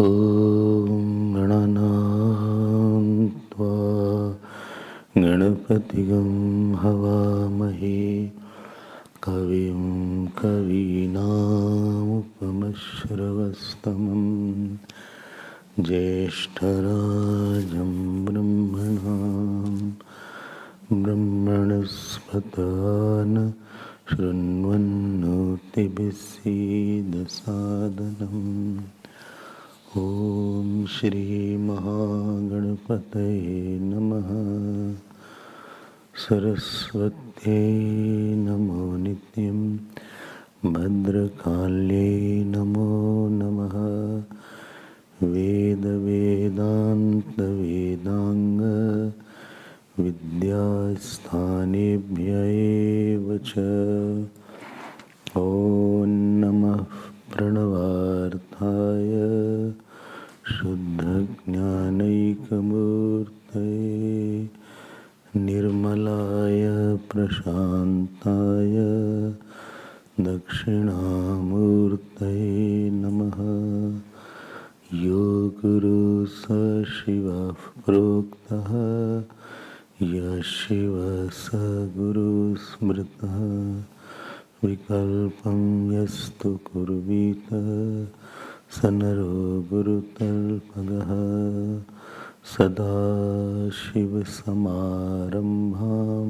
ॐ गणानां त्वा गणपतिगं हवामहे कविं कवीनामुपमश्रवस्तमं ज्येष्ठराजं ब्रह्मणस्पत शृण्वन्नोतिभिस्सीदसादनम् ॐ श्री महागणपतये नमः। सरस्वत्यै नमो नित्यं भद्रकाल्यै नमो नमः। वेद वेदान्त वेदांग विद्यास्थानेभ्य एव च। ॐ नमः प्रणवार्थाय शुद्धज्ञानैकमूर्तये निर्मलाय प्रशान्ताय दक्षिणामूर्तये नमः। यो गुरु स शिवः प्रोक्तः यः शिवः स गुरु स्मृतः विकल्पं यस्तु कुर्वीत स नरो गुरुतल्पगः। सदाशिवसमारम्भां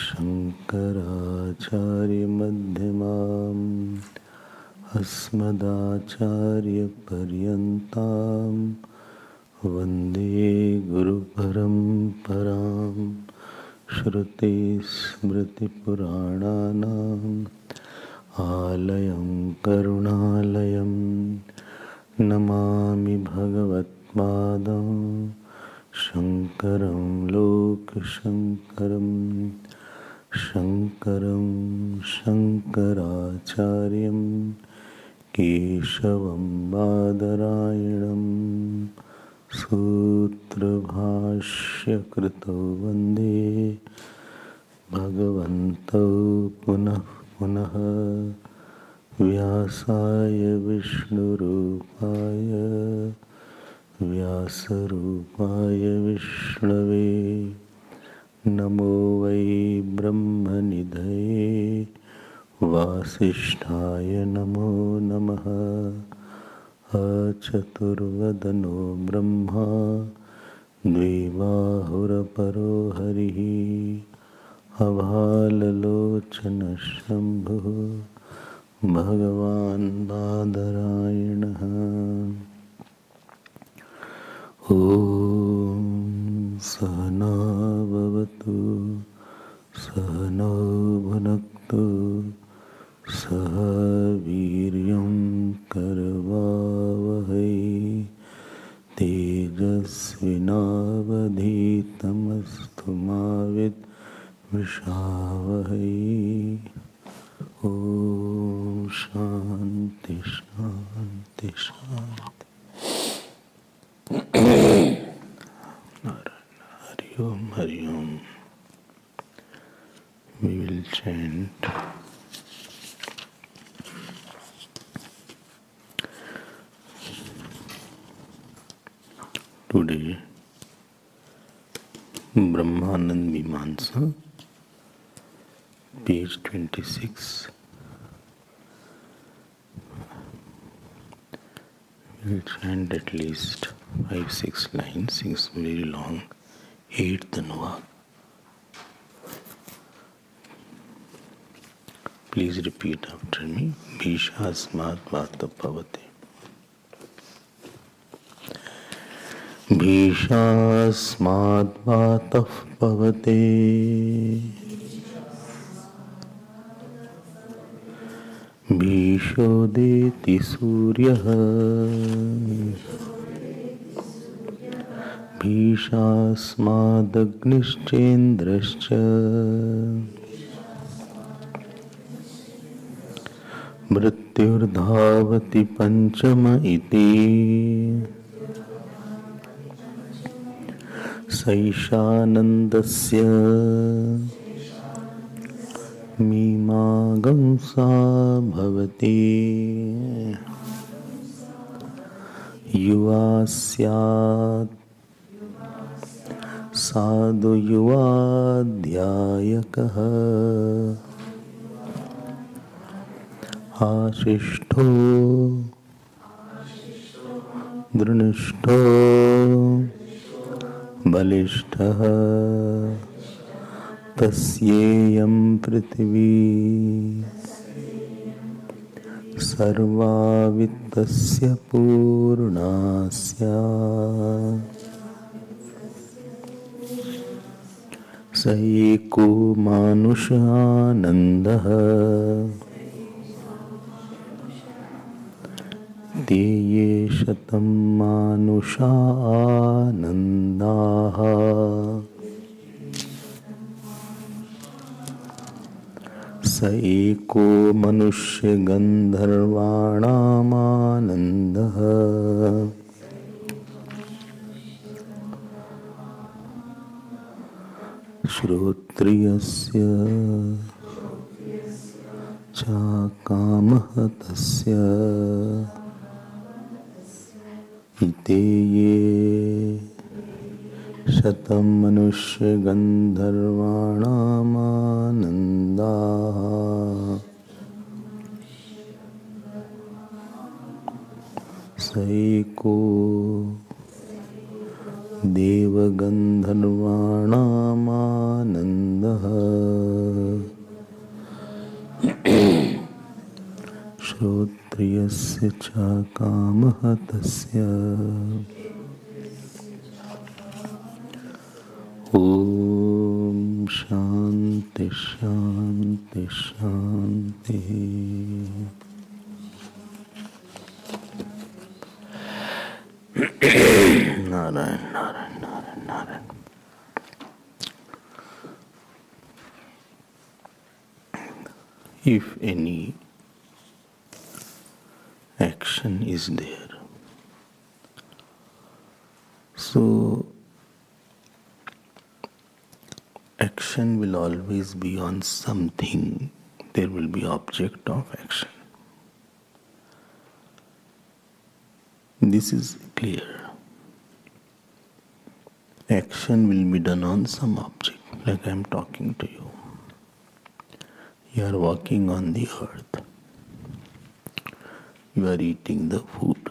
शङ्कराचार्यमध्यमाम् अस्मदाचार्यपर्यन्तां वन्दे गुरुपरम्परां। श्रुतिस्मृतिपुराणानाम् आलयं करुणालयं नमामि भगवत्पादं शङ्करं लोकशङ्करं। शङ्करं शङ्कराचार्यं केशवं बादरायणं सूत्रभाष्यकृतौ वन्दे भगवन्तौ पुनः पुनः। व्यासाय विष्णुरूपाय व्यासरूपाय विष्णवे नमो वै ब्रह्मनिधये वासिष्ठाय नमो नमः। अचतुर्वदनो ब्रह्मा द्विबाहुरपरो हरिः अभाललोचनशम्भुः भगवान् बादरायणः। ॐ सहना भवतु सहनौ भुनक्तु सह वीर्यं करवावहै तेजस्विनावधीतमस्तु मा विद्विषावहै। ॐ शान्ति शान्ति शान्ति। हरि ओम हरि ओम। We will chant today Brahmananda Mimamsa, page 26. We will chant at least 5-6 lines. It's very long. 8th Anuvak. Please repeat after me. Bhishasmat vata pavate. Bhishasmat vata pavate. भीषोदेति सूर्यः भीषास्मादग्निश्चेन्द्रश्च मृत्युर्धावति पञ्चम इति सैषानन्दस्य मीमांसा भवति। युवा स्यात् साधु युवाध्यायकः आशिष्ठो दृष्टो बलिष्ठः तस्येयं पृथिवी सर्वा वित्तस्य पूर्णा स्यात् स एको मानुषानन्दः ते ये शतं मानुषा आनन्दाः स एको मनुष्यगन्धर्वाणामानन्दः श्रोत्रियस्य च कामः तस्य इते ये शतं मनुष्यगन्धर्वाणामानन्दाः स एको देवगन्धर्वाणामानन्दः श्रोत्रियस्य च कामः तस्य ॐ शान्ति शान्ति शान्तिः Narayan Narayan Narayan Narayan If any action is there, so action will always be on something. There will be object of action. This is clear. Action will be done on some object, like I am talking to you. You are walking on the earth. You are eating the food.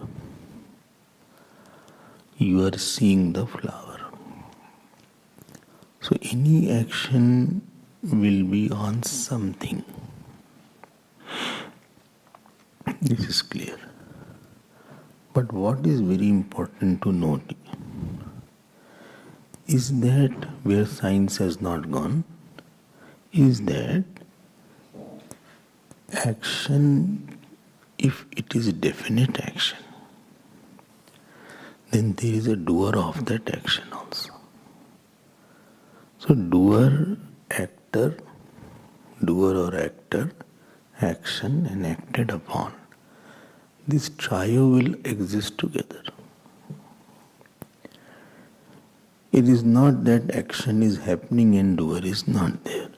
You are seeing the flower. So any action will be on something. This is clear. But what is very important to note is that where science has not gone, is that action, if it is definite action, then there is a doer of that action also. So doer or actor, action and acted upon, this trio will exist together. It is not that action is happening and doer is not there.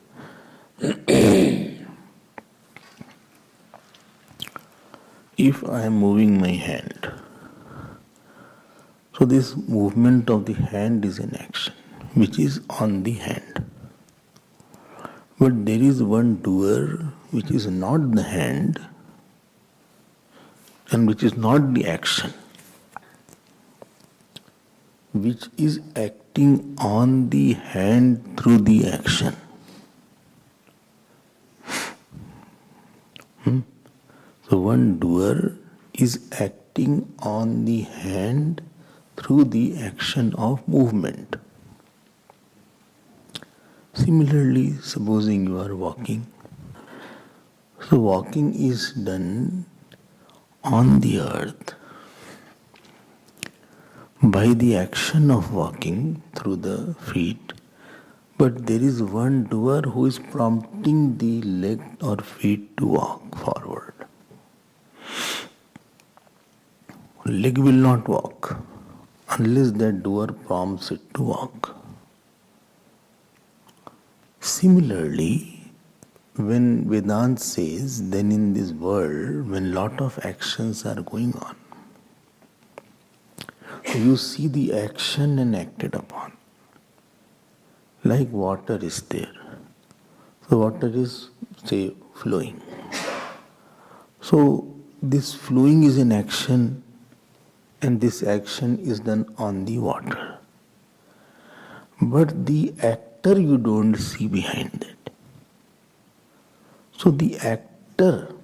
If I am moving my hand, so this movement of the hand is an action which is on the hand. But there is one doer which is not the hand and which is not the action, which is acting on the hand through the action. So one doer is acting on the hand through the action of movement. Similarly, supposing you are walking. So walking is done on the earth by the action of walking through the feet, but there is one doer who is prompting the leg or feet to walk forward. Leg will not walk unless that doer prompts it to walk. Similarly, when Vedanta says, then in this world, when lot of actions are going on, you see the action and acted upon. Like water is there. So water is, say, flowing. So this flowing is in action, and this action is done on the water. But the actor you don't see behind that. So the actor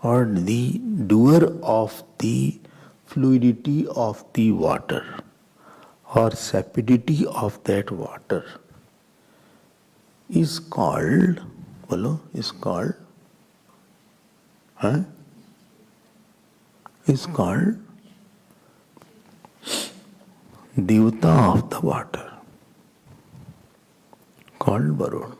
or the doer of the fluidity of the water or sapidity of that water is called, is called Devata of the water, called Varun.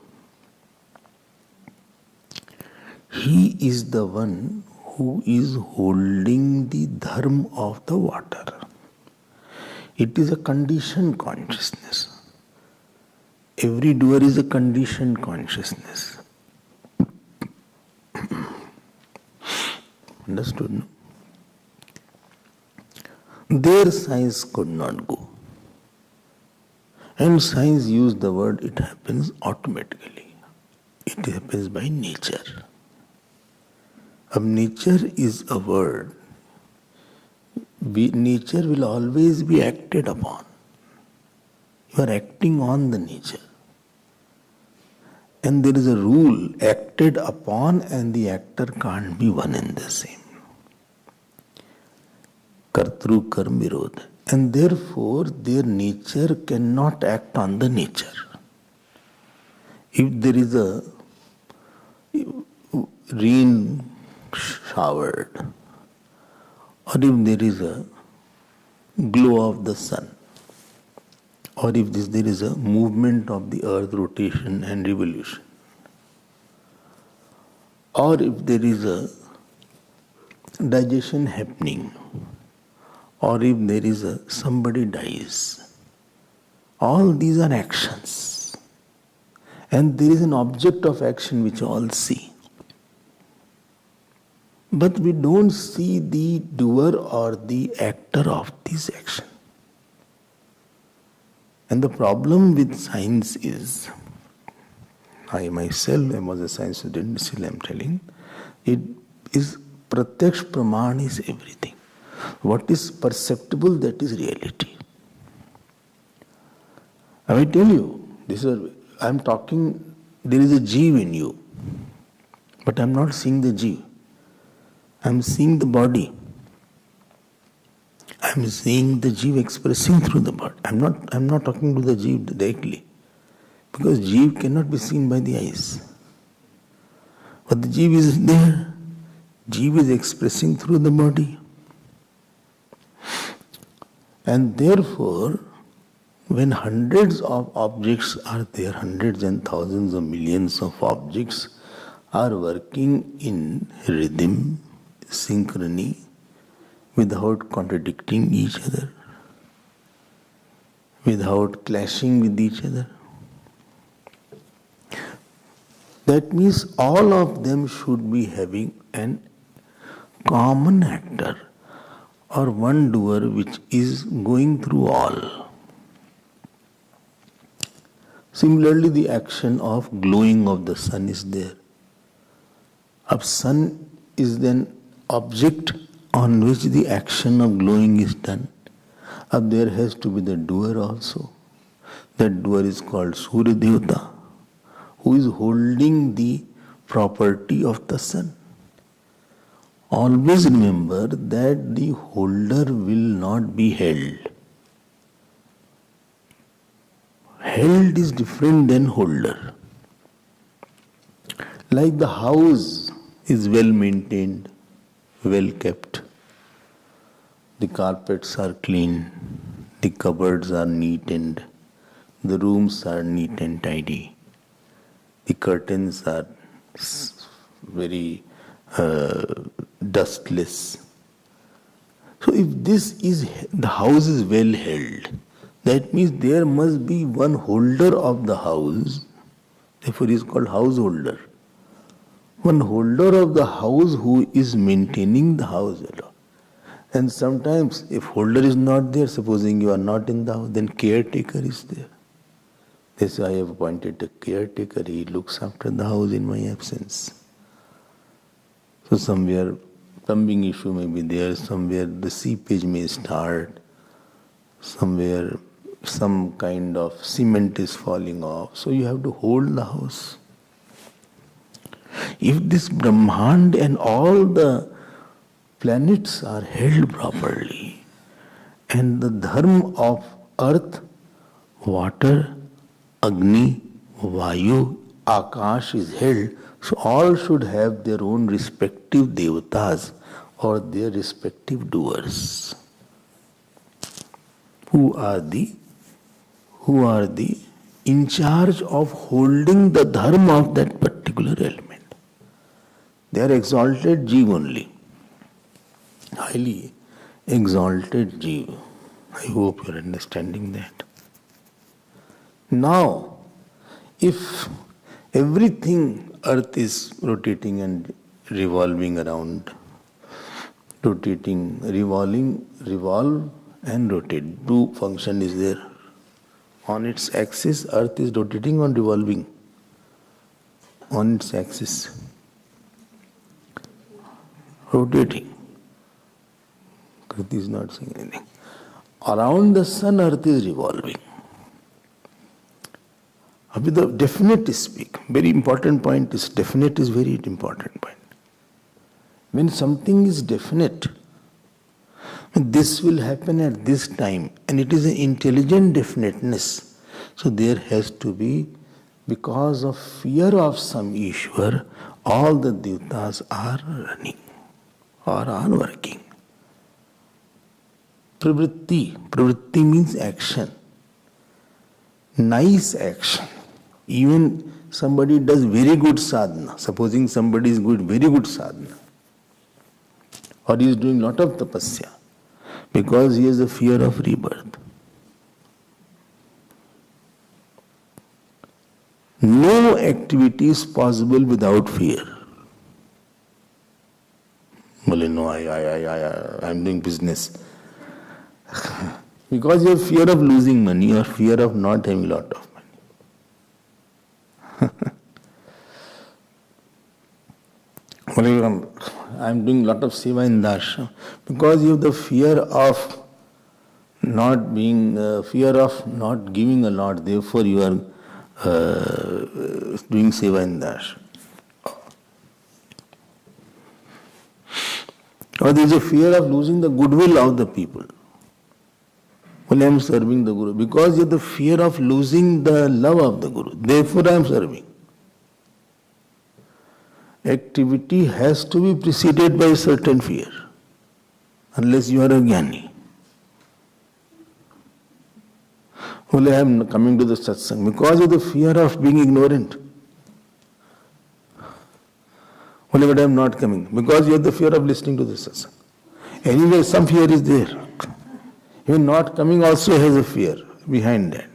He is the one who is holding the dharma of the water. It is a conditioned consciousness. Every doer is a conditioned consciousness. Understood? No? There science could not go. And science used the word, it happens automatically. It happens by nature. Nature is a word. Nature will always be acted upon. You are acting on the nature. And there is a rule, acted upon and the actor can't be one and the same. Kartru karm virodha. And therefore their nature cannot act on the nature. If there is a rain showered, or if there is a glow of the sun, or if there is a movement of the earth rotation and revolution, or if there is a digestion happening, or if there is somebody dies, all these are actions. And there is an object of action which all see. But we don't see the doer or the actor of this action. And the problem with science is, I myself was a science student, still I am telling, it is pratyaksh praman is everything. What is perceptible, that is reality. I will tell you, I am talking, there is a jeev in you, but I am not seeing the jeev. I am seeing the body. I am seeing the jeev expressing through the body. I am not talking to the jeev directly, because jeev cannot be seen by the eyes. But the jeev is there. Jeev is expressing through the body. And therefore, when hundreds of objects are there, hundreds and thousands of millions of objects are working in rhythm, synchrony, without contradicting each other, without clashing with each other. That means all of them should be having an common actor or one doer which is going through all. Similarly, the action of glowing of the sun is there. A sun is then object on which the action of glowing is done. There has to be the doer also. That doer is called Surya Devata, who is holding the property of the sun. Always remember that the holder will not be held. Held is different than holder. Like the house is well maintained, well kept. The carpets are clean, the cupboards are neat and the rooms are neat and tidy. The curtains are very dustless. So if the house is well held, that means there must be one holder of the house, therefore he is called householder. One holder of the house who is maintaining the house alone. And sometimes if holder is not there, supposing you are not in the house, then caretaker is there. They say, I have appointed a caretaker, he looks after the house in my absence. So somewhere plumbing issue may be there, somewhere the seepage may start, somewhere some kind of cement is falling off. So you have to hold the house. If this Brahmanda and all the planets are held properly, and the dharma of earth, water, Agni, Vayu, Akash is held, so all should have their own respective devatas or their respective doers. Who are the in charge of holding the dharma of that particular element? They are exalted Jeev only. Highly exalted Jeev. I hope you are understanding that. Now, if everything, earth is rotating and revolving around, revolve and rotate. Two function is there. On its axis, earth is rotating or revolving? On its axis. Rotating. Kriti is not saying anything. Around the sun, earth is revolving. With the definite speak, very important point is definite is very important point. When something is definite, this will happen at this time, and it is an intelligent definiteness. So there has to be, because of fear of some Ishwar, all the devatas are running or are working. Pravritti means action. Nice action. Even somebody does very good sadhana, supposing somebody is very good sadhana, or he is doing lot of tapasya, because he has a fear of rebirth. No activity is possible without fear. Well, no, I am doing business. Because you have fear of losing money or fear of not having a lot of money. I am doing a lot of seva in the ashram because you have the fear of not giving a lot, therefore you are doing seva in the ashram. Or there is a fear of losing the goodwill of the people. Well, I am serving the Guru. Because you have the fear of losing the love of the Guru. Therefore, I am serving. Activity has to be preceded by a certain fear. Unless you are a jnani. Well, I am coming to the satsang because of the fear of being ignorant. Well, but I am not coming because you have the fear of listening to the satsang. Anyway, some fear is there. Even not coming also has a fear behind that.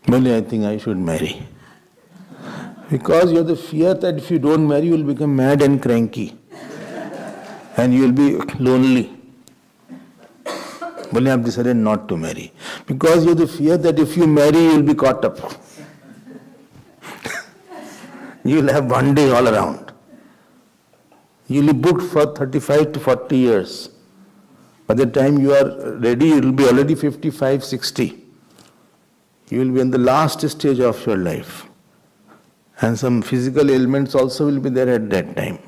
Well, I think I should marry. Because you have the fear that if you don't marry, you will become mad and cranky. And you will be lonely. Well, I have decided not to marry. Because you have the fear that if you marry, you will be caught up. You will have one day all around. You will be booked for 35 to 40 years. By the time you are ready, it will be already 55, 60. You will be in the last stage of your life. And some physical ailments also will be there at that time.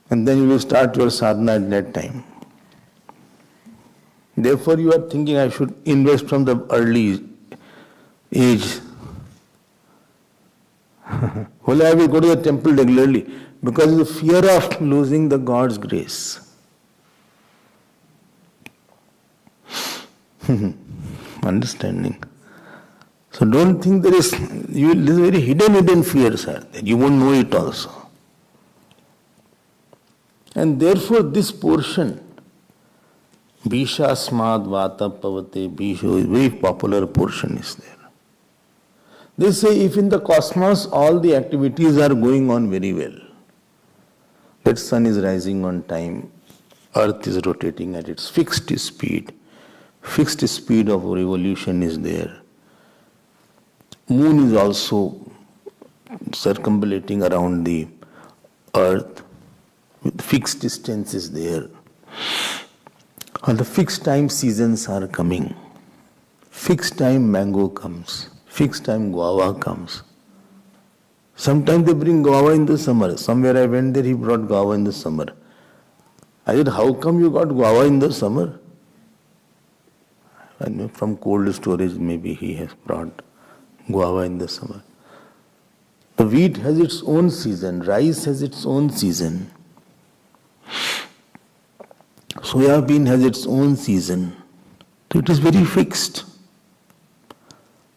And then you will start your sadhana at that time. Therefore, you are thinking, I should invest from the early age. Well, I will go to the temple regularly because of the fear of losing the God's grace. Understanding. So don't think there is very hidden fears are there. You won't know it also. And therefore this portion, Bisha Smad Vata Pavate Bisho, is very popular portion is there. They say if in the cosmos all the activities are going on very well, That sun is rising on time, earth is rotating at its fixed speed. Fixed speed of revolution is there. Moon is also circumambulating around the earth with fixed distance is there. And the fixed time seasons are coming. Fixed time mango comes. Fixed time guava comes. Sometimes they bring guava in the summer. Somewhere I went there, he brought guava in the summer. I said, how come you got guava in the summer? I know from cold storage maybe he has brought guava in the summer. The wheat has its own season. Rice has its own season. Soya bean has its own season. So it is very fixed.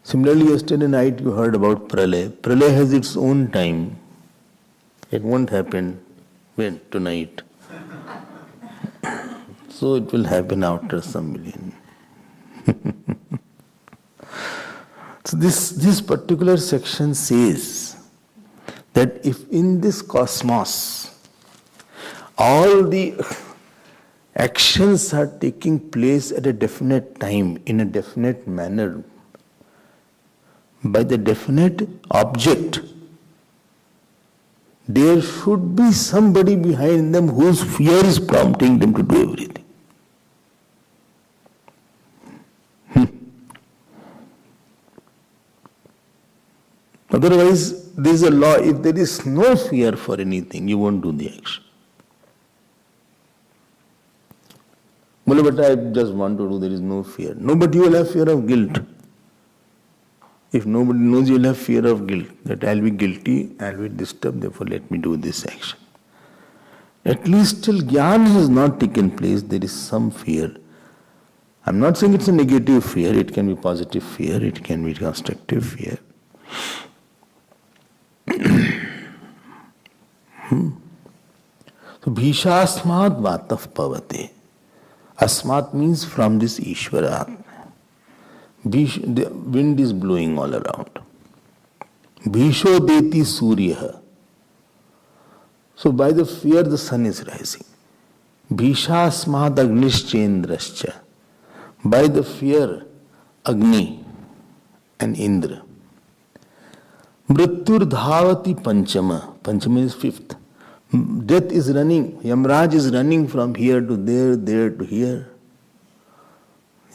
Similarly, yesterday night you heard about Pralay. Pralay has its own time. It won't happen when? Tonight. So it will happen after some million. So this particular section says that if in this cosmos all the actions are taking place at a definite time, in a definite manner, by the definite object, there should be somebody behind them whose fear is prompting them to do everything. Otherwise, there is a law, if there is no fear for anything, you won't do the action. But I just want to do, there is no fear. Nobody will have fear of guilt. If nobody knows, you will have fear of guilt, that I will be guilty, I will be disturbed, therefore let me do this action. At least till jnana has not taken place, there is some fear. I am not saying it's a negative fear, it can be positive fear, it can be constructive fear. So, Bhishasmat Vatav Pavate. Asmat means from this Ishvara. The wind is blowing all around. Bhisho Deti Surya. So, by the fear, the sun is rising. Bhishasmat Agnishchendrascha. By the fear, Agni and Indra. Mrityur Dhavati Panchama. Panchama is fifth. Death is running. Yamraj is running from here to there, there to here.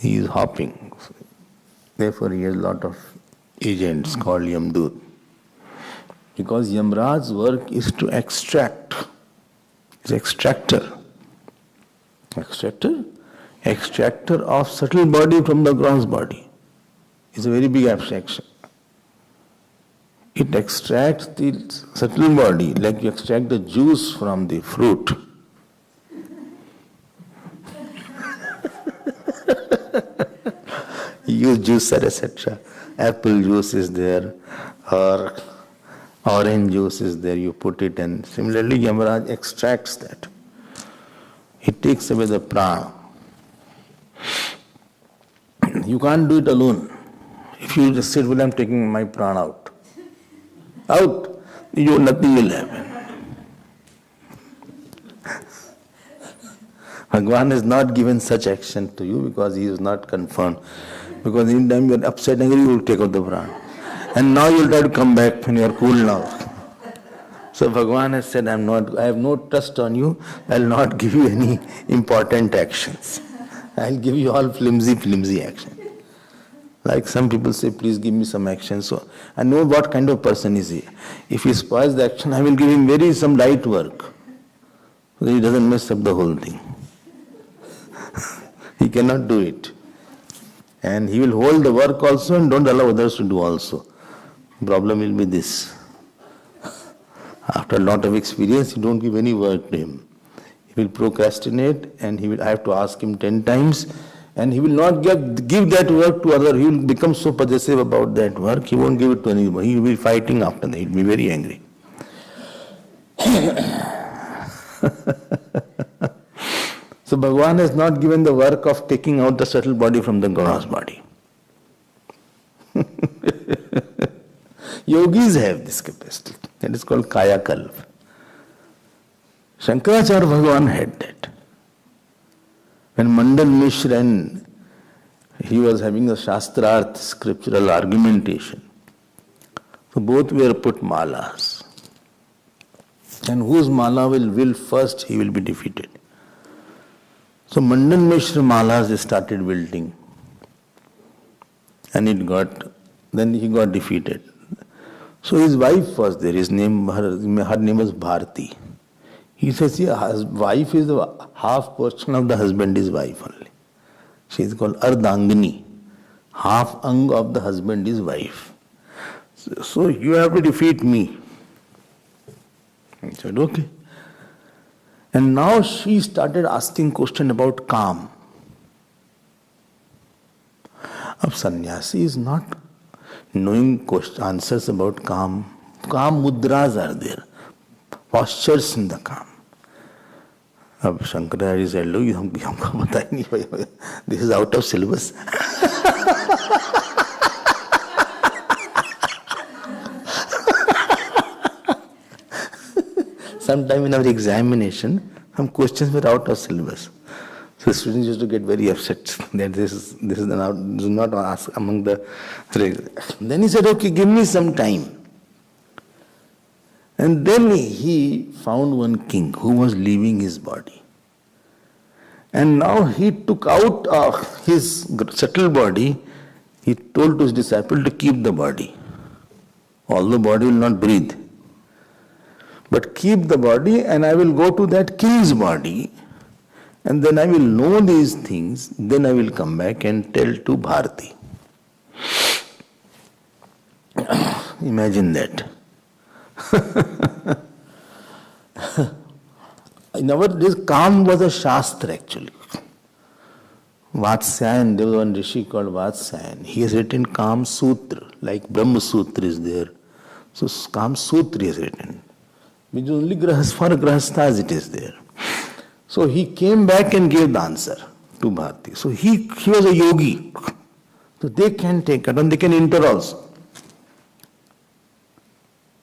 He is hopping. Therefore, he has a lot of agents called Yamdut. Because Yamraj's work is to extract. He's extractor. Extractor? Extractor of subtle body from the gross body. It's a very big abstraction. It extracts the subtle body like you extract the juice from the fruit. You use juice, etc. Apple juice is there, or orange juice is there, you put it, and similarly Yamaraj extracts that. He takes away the prana. You can't do it alone. If you just sit, well, I'm taking my prana out. Out, nothing will happen. Bhagavan has not given such action to you because he is not confirmed. Because in time you are upset and you will take out the prana. And now you will try to come back when you are cool now. So Bhagavan has said, I have no trust on you, I will not give you any important actions. I will give you all flimsy actions. Like some people say, please give me some action. So I know what kind of person is he. If he spoils the action, I will give him some light work. So that he doesn't mess up the whole thing. He cannot do it. And he will hold the work also and don't allow others to do also. Problem will be this. After a lot of experience, you don't give any work to him. He will procrastinate and I have to ask him 10 times. And he will not give that work to others. He will become so possessive about that work, he won't give it to anyone. He will be fighting after that. He will be very angry. So Bhagavan has not given the work of taking out the subtle body from the gross body. Yogis have this capacity. That is called Kaya Kalp. Shankaracharya Bhagavan had that. When Mandan Mishra and he was having a Shastrarth scriptural argumentation, so both were put malas. And whose mala will first, he will be defeated. So Mandan Mishra malas started wilting. And then he got defeated. So his wife was there, her name was Bharti. He says, his wife is the half portion of the husband is wife only. She is called Ardangani. Half ang of the husband is wife. So you have to defeat me. He said, okay. And now she started asking question about calm. Ab sannyasi is not knowing answers about calm. Calm mudras are there. Postures in the calm. Ab Shankaracharya said, look, humko pata hi nahi, this is out of syllabus. Sometime in our examination, some questions were out of syllabus. So students used to get very upset that this is not asked among the. Then he said, okay, give me some time. And then he found one king who was leaving his body. And now he took out his subtle body, he told to his disciple to keep the body. Although body will not breathe. But keep the body and I will go to that king's body and then I will know these things, then I will come back and tell to Bharti. Imagine that. In our days, calm was a shastra actually. Vatsyayan, there was one rishi called Vatsyayan. He has written Kam Sutra, like Brahma Sutra is there. So Kam Sutra he has written. Which only for Grahasthas it is there. So he came back and gave the answer to Bharti. So he was a yogi. So they can take it and they can enter also.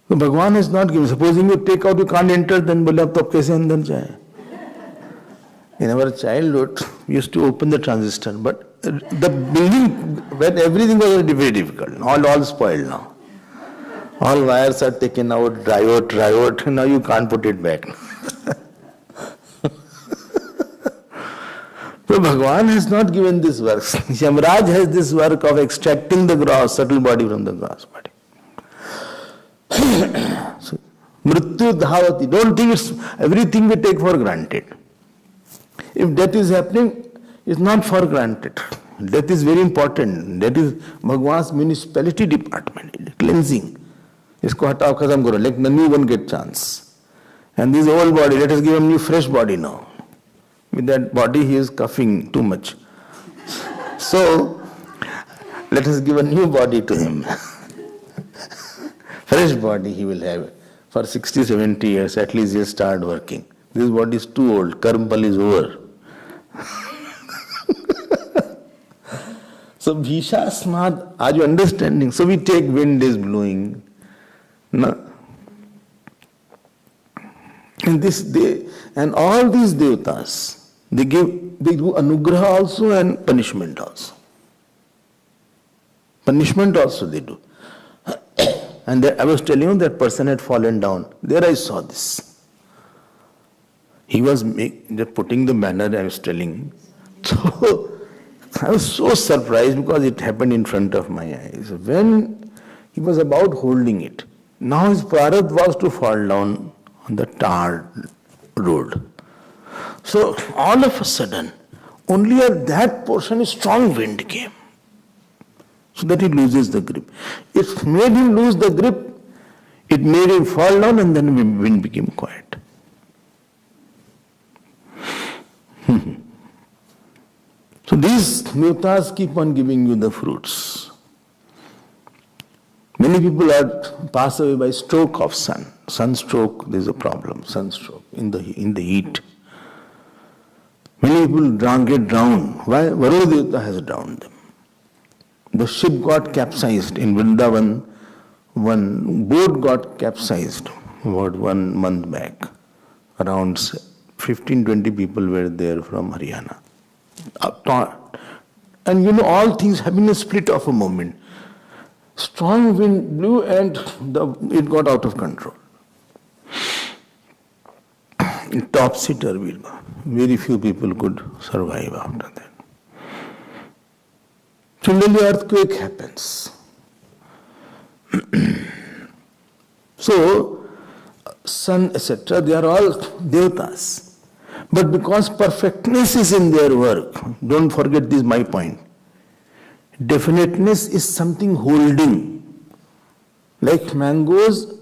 So Bhagavan has not given. Supposing you take out, you can't enter, then bole ab to ab kaise andar jaye? In our childhood, we used to open the transistor, but the building, when everything was very difficult, all spoiled now. All wires are taken out, dry out, now you can't put it back. So Bhagavan has not given this work. Yamraj has this work of extracting the gross, subtle body from the gross body. So, Mrityu dhavati. Don't think it's everything we take for granted. If death is happening, it's not for granted. Death is very important. That is Bhagavan's municipality department, cleansing. Isko hataao khazam karo, let the new one get chance. And this old body, let us give him new fresh body now. With that body he is coughing too much. So, let us give a new body to him. Fresh body he will have. For 60, 70 years at least he'll start working. This body is too old, karmpal is over. So, Bhishasmad, are you understanding? So we take wind is blowing. No. And all these devatas, they do anugraha also and punishment also. Punishment also they do. And I was telling you that person had fallen down. There I saw this. He was putting the banner, I was telling. So I was so surprised because it happened in front of my eyes. When he was about holding it, now his prarabdha was to fall down on the tarred road. So all of a sudden, only at that portion a strong wind came. So that he loses the grip. It made him lose the grip, it made him fall down and then the wind became quiet. So these devatas keep on giving you the fruits. Many people are pass away by stroke of sun. Sunstroke, there is a problem. Sunstroke in the heat. Many people get drowned. Why? Varuna Devata has drowned them. The ship got capsized in Vrindavan. One boat got capsized about 1 month back. Around 15-20 people were there from Haryana. And you know, all things have been a split of a moment. Strong wind blew and it got out of control. Topsy-turvy. Very few people could survive after that. Similarly, earthquake happens. So, sun, etc., they are all devatas. But because perfectness is in their work, don't forget this, my point. Definiteness is something holding. Like mangoes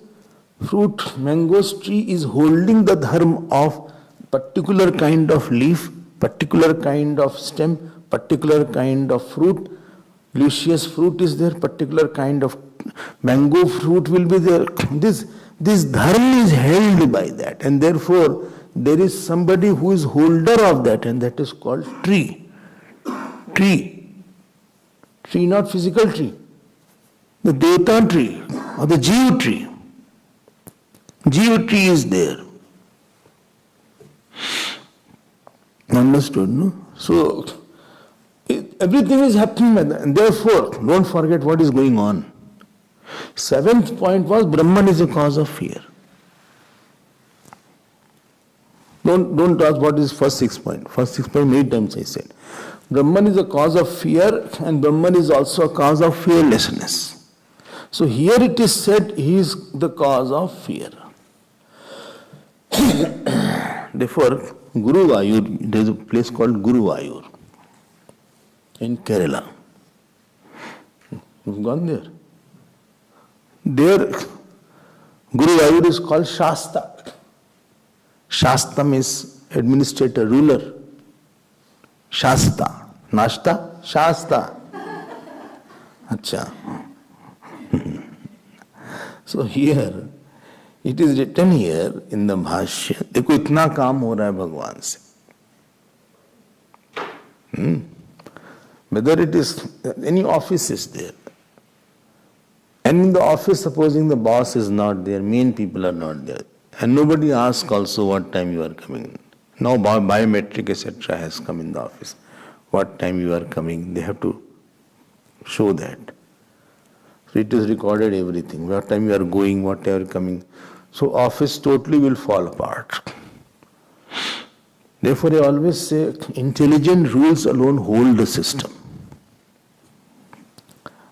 tree is holding the dharma of particular kind of leaf, particular kind of stem, particular kind of fruit. Luscious fruit is there, particular kind of mango fruit will be there. This dharma is held by that, and therefore there is somebody who is holder of that, and that is called tree. Tree, not physical tree. The Devata tree or the Jiva tree. Jiva tree is there. Understood, no? So, everything is happening by that, and therefore, don't forget what is going on. Seventh point was Brahman is a cause of fear. Don't ask what is first 6 point. First 6 point many times I said. Brahman is a cause of fear and Brahman is also a cause of fearlessness. So here it is said he is the cause of fear. Therefore, Guruvayur, there is a place called Guruvayur in Kerala. You've gone there. There, Guruvayur is called Shasta. Shasta means administrator, ruler. Shasta. Nashta? Shasta. Acha. So here, it is written here in the Bhashya, देखो इतना काम हो रहा है भगवान से. Whether it is, any office is there. And in the office, supposing the boss is not there, main people are not there. And nobody asks also what time you are coming. Now biometric etc. has come in the office. What time you are coming, they have to show that. So it is recorded everything. What time you are going, what time you are coming. So office totally will fall apart. Therefore I always say intelligent rules alone hold the system.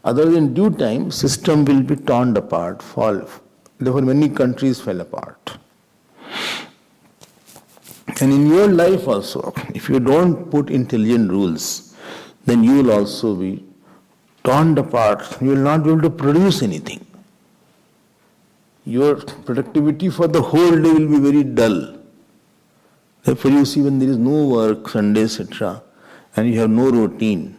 Otherwise in due time system will be torn apart, fall. Therefore many countries fell apart. And in your life also, if you don't put intelligent rules, then you will also be torn apart. You will not be able to produce anything. Your productivity for the whole day will be very dull. Therefore you see when there is no work, Sunday, etc., and you have no routine,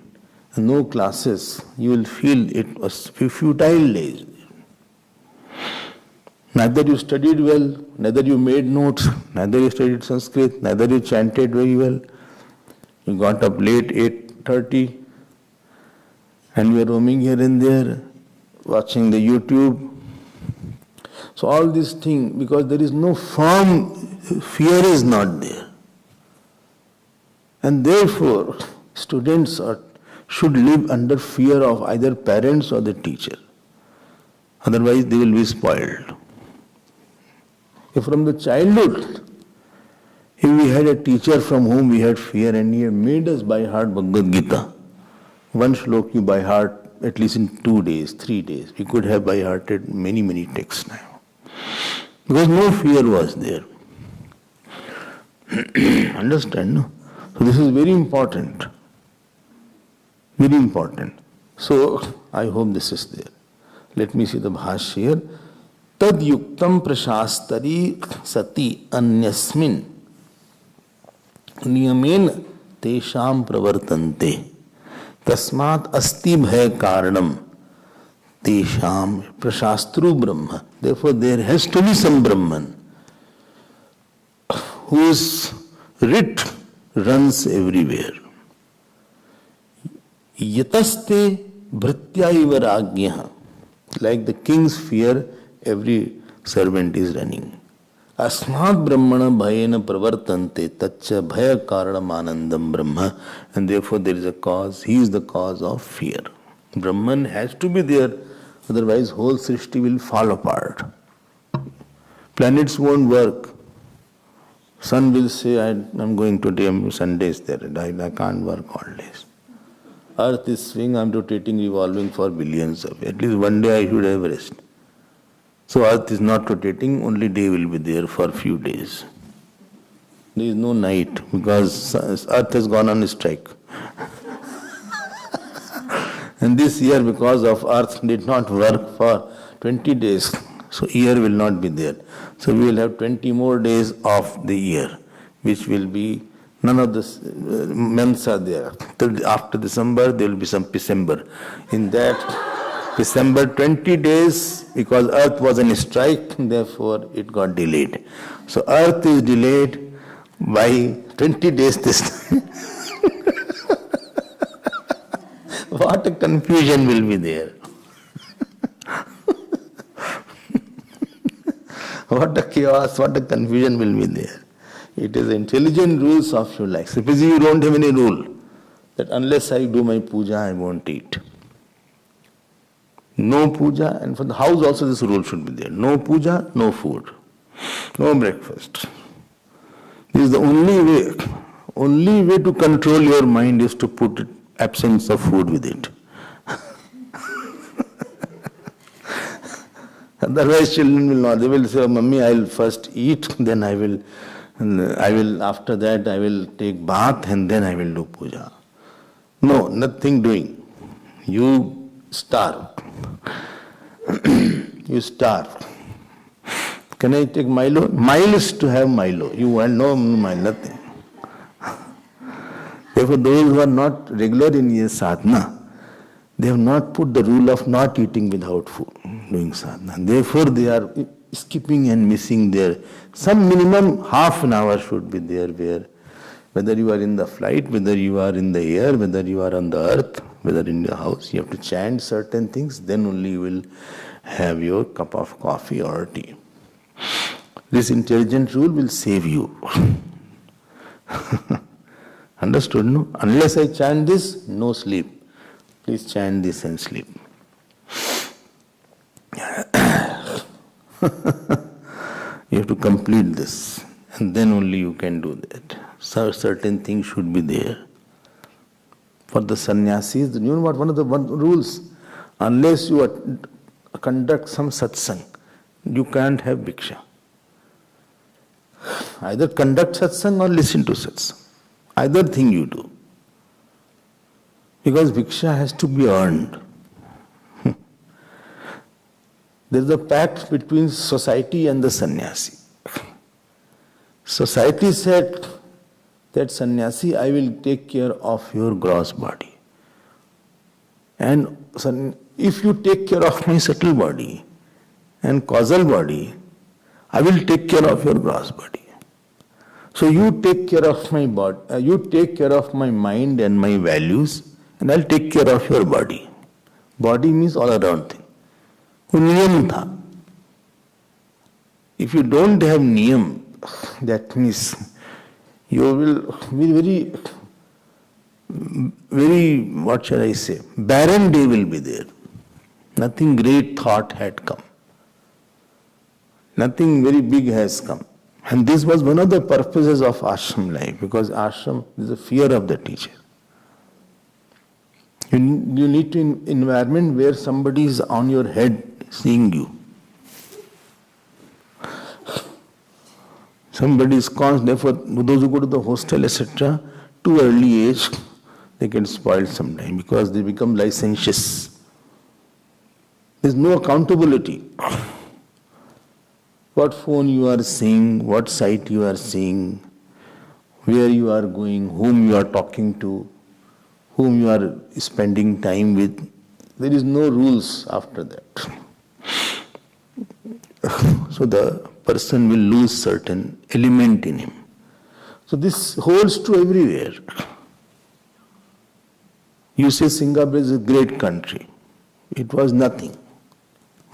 and no classes, you will feel it was futile days. Neither you studied well, neither you made notes, neither you studied Sanskrit, neither you chanted very well. You got up late, 8:30, and you are roaming here and there, watching the YouTube. So all these things, because there is no firm, fear is not there. And therefore, students should live under fear of either parents or the teacher. Otherwise they will be spoiled. If from the childhood, if we had a teacher from whom we had fear and he had made us by heart Bhagavad Gita, one shlok you by heart at least in 2 days, 3 days. We could have by hearted many texts now. Because no fear was there. Understand, no? So this is very important. Very important. So I hope this is there. Let me see the bhashya here. Tad yuktam prashastari sati anyasmin niyamen tesham pravartante tasmat asti bhaya karanam tesham prashastru brahma. Therefore there has to be some Brahman whose writ runs everywhere. Yataste bhrityaiva rajñah. Like the king's fear, every servant is running. Asmat brahmana bhayena pravartante tacha bhaya karanam anandam brahma. And therefore there is a cause. He is the cause of fear. Brahman has to be there, otherwise whole Srishti will fall apart. Planets won't work. Sun will say, I'm going today, Sunday is there, and I can't work all days. Earth is swinging, I'm rotating, revolving for billions of years. At least one day I should have rest. So Earth is not rotating, only day will be there for a few days. There is no night because Earth has gone on strike. And this year, because of Earth did not work for 20 days, so year will not be there. So we will have 20 more days of the year, which will be, none of the months are there. After December, there will be some December. In that December, 20 days, because Earth was in strike, therefore it got delayed. So Earth is delayed by 20 days this time. What a confusion will be there. What a chaos, what a confusion will be there. It is intelligent rules of your life. Suppose you don't have any rule that unless I do my puja, I won't eat. No puja, and for the house also this rule should be there. No puja, no food, no breakfast. This is the only way to control your mind is to put absence of food with it. Otherwise children will not. They will say, Mummy, I will first eat, then I will after that I will take bath and then I will do puja. No, nothing doing. You starve. You starve. Can I take Milo? Miles to have Milo. You want no Milo, nothing. Therefore, those who are not regular in your sadhana, they have not put the rule of not eating without food, doing sadhana. Therefore, they are skipping and missing there. Some minimum half an hour should be there where whether you are in the flight, whether you are in the air, whether you are on the earth, whether in your house, you have to chant certain things, then only you will have your cup of coffee or tea. This intelligent rule will save you. Understood, no? Unless I chant this, no sleep. Please chant this and sleep. You have to complete this, and then only you can do that. So certain things should be there. For the sannyasis, you know what? One of the rules, unless you conduct some satsang, you can't have bhiksha. Either conduct satsang or listen to satsang. Either thing you do. Because bhiksha has to be earned. There is a pact between society and the sannyasi. Society said that sannyasi, I will take care of your gross body. And if you take care of my subtle body and causal body, I will take care of your gross body. So you take care of my body, you take care of my mind and my values, and I'll take care of your body. Body means all around thing. Niyam tha. If you don't have niyam, that means you will be very, what shall I say, barren day will be there. Nothing great thought had come. Nothing very big has come. And this was one of the purposes of ashram life, because ashram is the fear of the teacher. You need to environment where somebody is on your head seeing you. Somebody is constant. Therefore, those who go to the hostel, etc., too early age, they get spoiled sometime because they become licentious. There is no accountability. What phone you are seeing, what site you are seeing, where you are going, whom you are talking to, whom you are spending time with. There is no rules after that. So the person will lose certain element in him. So this holds true everywhere. You say Singapore is a great country. It was nothing.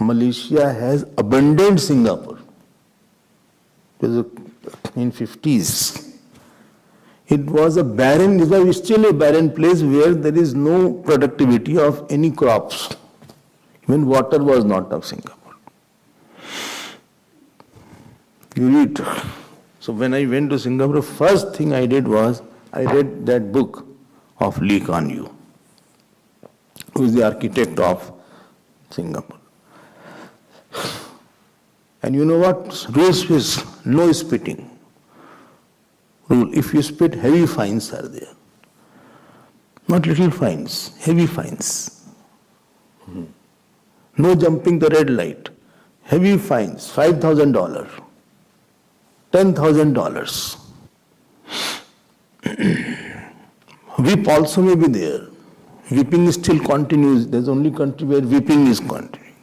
Malaysia has abandoned Singapore. was in 50s. It was a barren, it was still a barren place where there is no productivity of any crops. Even water was not of Singapore. You read. So when I went to Singapore, first thing I did was, I read that book of Lee Kuan Yew, who is the architect of Singapore. And you know what? Rules is no spitting. Rule, if you spit, heavy fines are there. Not little fines, heavy fines. No jumping the red light. Heavy fines, $5,000, $10,000. Whip also may be there. Whipping still continues. There's only country where whipping is continuing.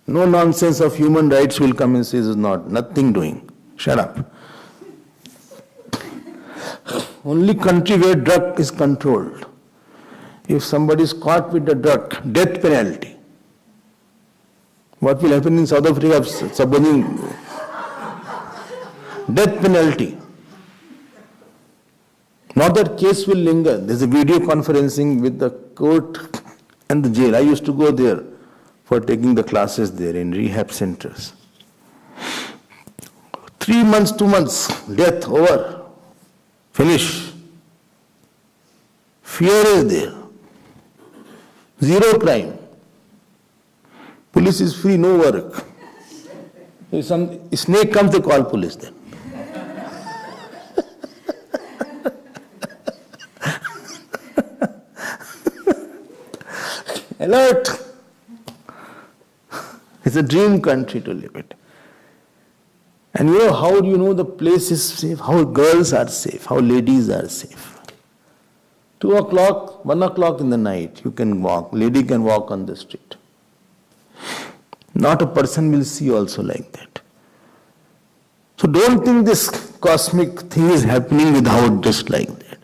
No nonsense of human rights will come and say this is not. Nothing doing. Shut up. Only country where drug is controlled. If somebody is caught with the drug, death penalty. What will happen in South Africa? Supposing death penalty. Now that case will linger. There's a video conferencing with the court and the jail. I used to go there for taking the classes there in rehab centers. 3 months, 2 months, death over. Finish. Fear is there. Zero crime. Police is free, no work. If some snake comes, they call police then. Alert! It's a dream country to live in. And you know, how do you know the place is safe? How girls are safe, how ladies are safe. 2 o'clock, 1 o'clock in the night, you can walk, lady can walk on the street. Not a person will see also like that. So don't think this cosmic thing is happening without just like that.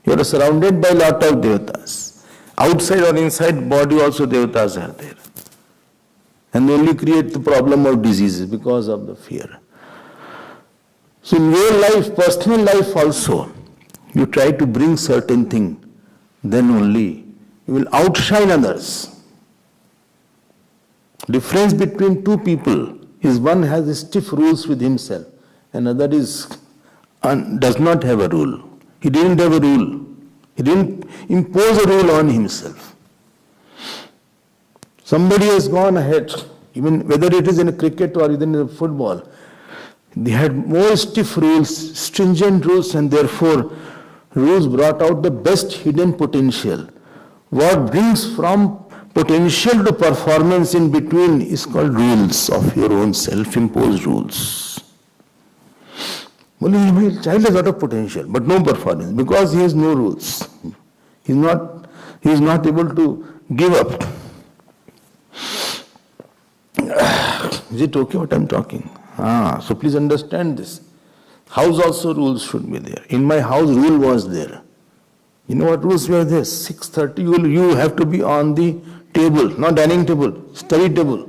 You are surrounded by a lot of devatas. Outside or inside body also devatas are there. And they only create the problem of diseases because of the fear. So in your life, personal life also, you try to bring certain thing, then only you will outshine others. Difference between two people is one has stiff rules with himself, and other does not have a rule. He didn't have a rule. He didn't impose a rule on himself. Somebody has gone ahead, even whether it is in a cricket or even in a football. They had more stiff rules, stringent rules, and therefore rules brought out the best hidden potential. What brings from potential to performance in between is called rules of your own self-imposed rules. Only my child has a lot of potential, but no performance, because he has no rules. He is not able to give up. Is it okay what I am talking? So please understand this. House also rules should be there. In my house, rule was there. You know what rules were there? 6:30, you have to be on the table, not dining table, study table.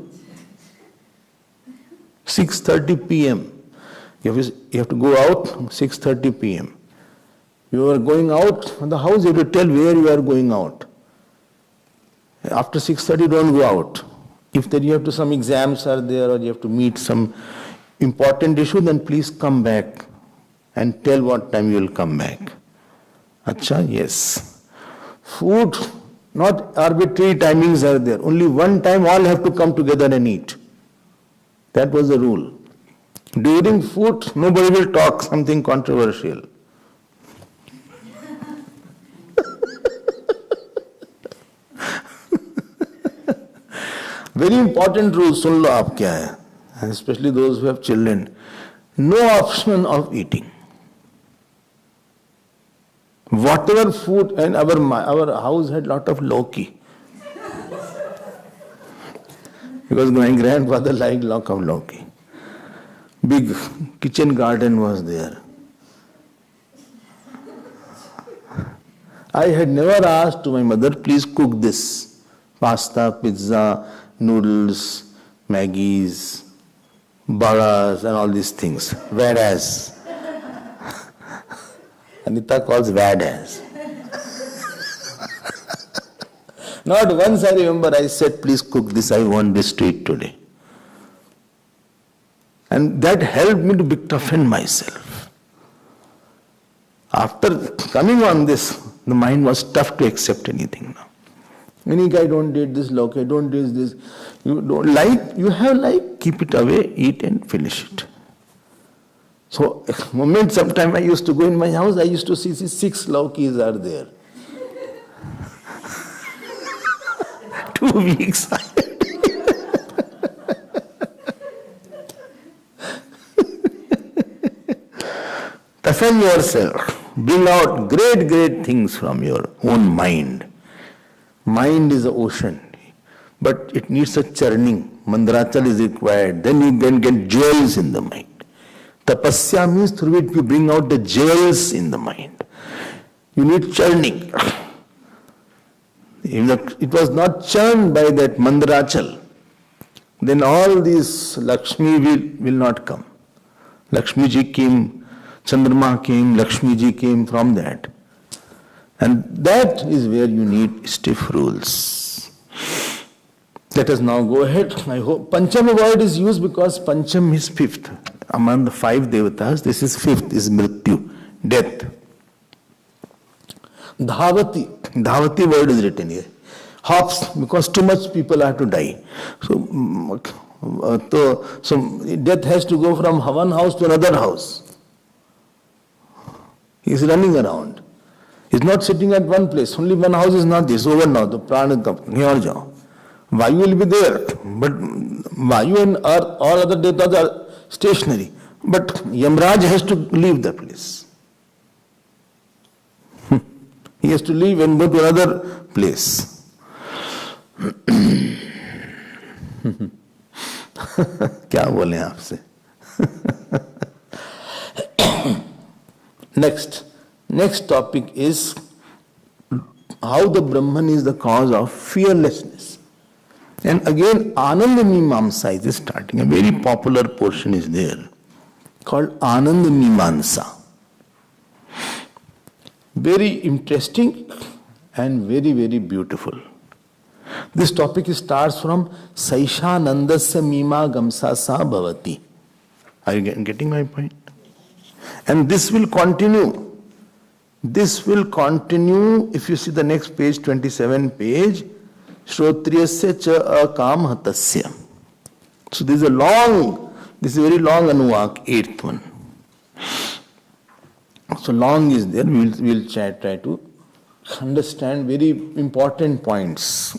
6:30 p.m. You have to go out 6:30 p.m. You are going out from the house, you have to tell where you are going out. After 6:30, don't go out. If there you have to some exams are there or you have to meet some important issue, then please come back and tell what time you will come back. Acha, yes. Food, not arbitrary timings are there. Only one time all have to come together and eat. That was the rule. During food, nobody will talk something controversial. Very important rule, सुन लो आप क्या है, and especially those who have children. No option of eating. Whatever food, and our house had lot of lauki. Because my grandfather liked lot of lauki. Big kitchen garden was there. I had never asked to my mother, please cook this. Pasta, pizza, noodles, Maggies, baras and all these things. Whereas, Anita calls whereas. Not once I remember I said, please cook this, I want this to eat today. And that helped me to toughen myself. After coming on this, the mind was tough to accept anything now. Any guy, don't date this local, don't date this. You don't like, you have like, keep it away, eat and finish it. So, moment sometime I used to go in my house, I used to see 6 laukis are there. 2 weeks. Toughen yourself. Bring out great things from your own mind. Mind is an ocean, but it needs a churning. Mandrachal is required. Then you can get jewels in the mind. Tapasya means through it you bring out the jewels in the mind. You need churning. If it was not churned by that Mandrachal, then all these Lakshmi will not come. Lakshmi ji came, Chandrama came, Lakshmi ji came from that. And that is where you need stiff rules. Let us now go ahead. I hope Panchama word is used because Pancham is 5th. Among the 5 devatas, this is 5th, is Mrityu, death. Dhavati. Dhavati word is written here. Hops, because too much people are to die. So death has to go from one house to another house. He is running around. He is not sitting at one place. Only one house is not this. Over now. The prana here jao. Vayu will be there. But Vayu and earth, all other devatas are stationary. But Yamraj has to leave the place. He has to leave and go to another place. क्या बोले आपसे? Next topic is how the Brahman is the cause of fearlessness. And again, Ananda Mimamsa is starting. A very popular portion is there called Ananda Mimamsa. Very interesting and very beautiful. This topic starts from Saishanandasya Mima Gamsa Sa Bhavati. Are you getting my point? And this will continue. This will continue if you see the next page, 27 page. Shrotriyasya cha akam hatasya. So this is a very long anuvak, 8th one. So long is there, we'll try to understand very important points.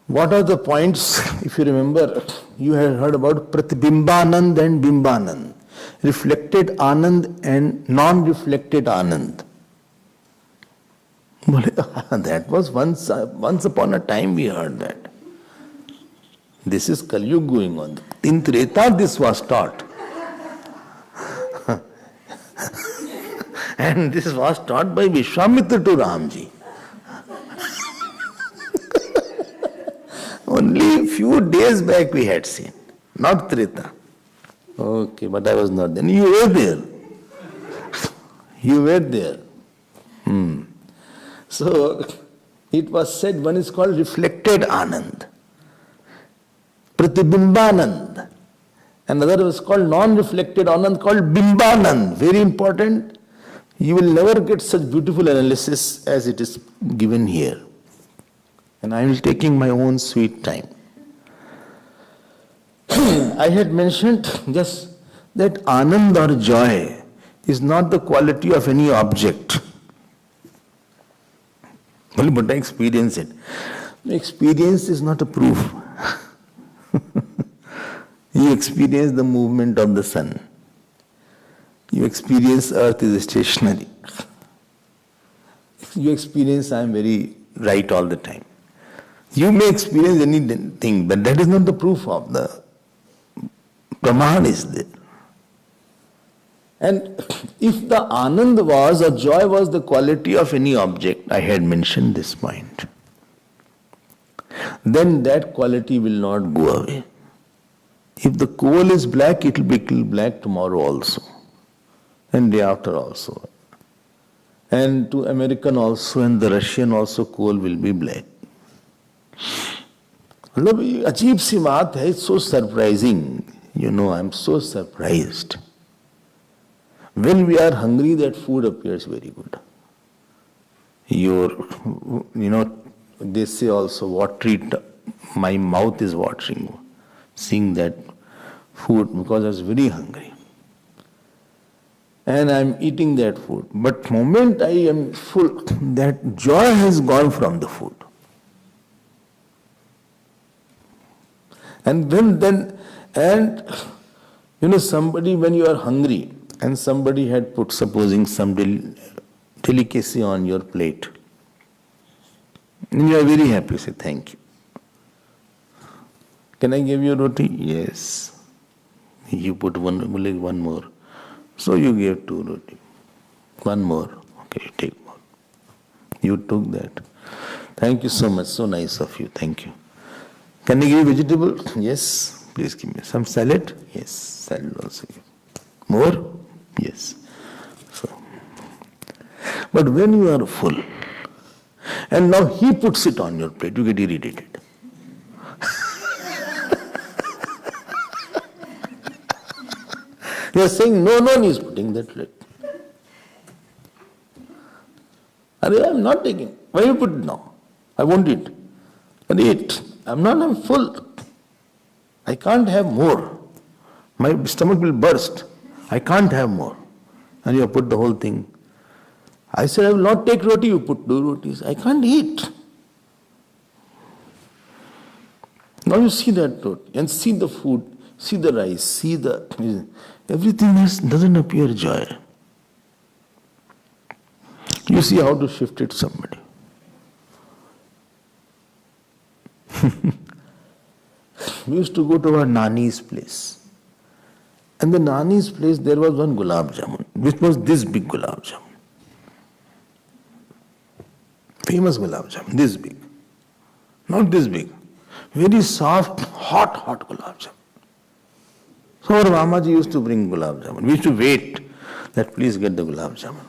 What are the points? If you remember, you had heard about Pratibimbanand and Bimbanand. Reflected Anand and non-reflected Anand. That was once upon a time we heard that. This is Kali Yuga going on. In Treta this was taught. And this was taught by Vishwamitra to Ramji. Only few days back we had seen, not Treta. Okay, but I was not there. You were there. You were there. So, it was said one is called reflected Anand. Pratibimbanand. Another was called non-reflected Anand called Bimbanand. Very important. You will never get such beautiful analysis as it is given here. And I am taking my own sweet time. I had mentioned just that Anand or joy is not the quality of any object. Well, but I experience it. Experience is not a proof. You experience the movement of the sun. You experience earth is stationary. You experience I am very right all the time. You may experience anything, but that is not the proof of the Praman is there. And if the Anand was or joy was the quality of any object, I had mentioned this point, then that quality will not go away. If the coal is black, it will be black tomorrow also, and day after also. And to American also and the Russian also, coal will be black. मतलब अजीब सी बात है, it's so surprising. You know, I'm so surprised. When we are hungry, that food appears very good. They say also, my mouth is watering, seeing that food, because I was very hungry. And I'm eating that food. But moment I am full, that joy has gone from the food. And somebody, when you are hungry, and somebody had put, supposing, some delicacy on your plate, and you are very happy, say, thank you. Can I give you roti? Yes. You put one more. So you gave 2 roti. One more. Okay, take more. You took that. Thank you so much. So nice of you. Thank you. Can I give you vegetable? Yes. Please give me some salad. Yes. Salad also. More? Yes. So, but when you are full, and now he puts it on your plate, you get irritated. You are saying, no, he is putting that plate. I'm not taking. Why you put it now? I won't eat. But eat. I'm full. I can't have more. My stomach will burst. I can't have more. And you have put the whole thing. I said, I will not take roti, you put 2 rotis. I can't eat. Now you see that roti and see the food, see the rice, see everything doesn't appear joy. You see how to shift it to somebody. We used to go to our Nani's place. And the Nani's place, there was one gulab jamun, which was this big gulab jamun. Famous gulab jamun, this big. Not this big. Very soft, hot gulab jamun. So our Mamaji used to bring gulab jamun. We used to wait that please get the gulab jamun.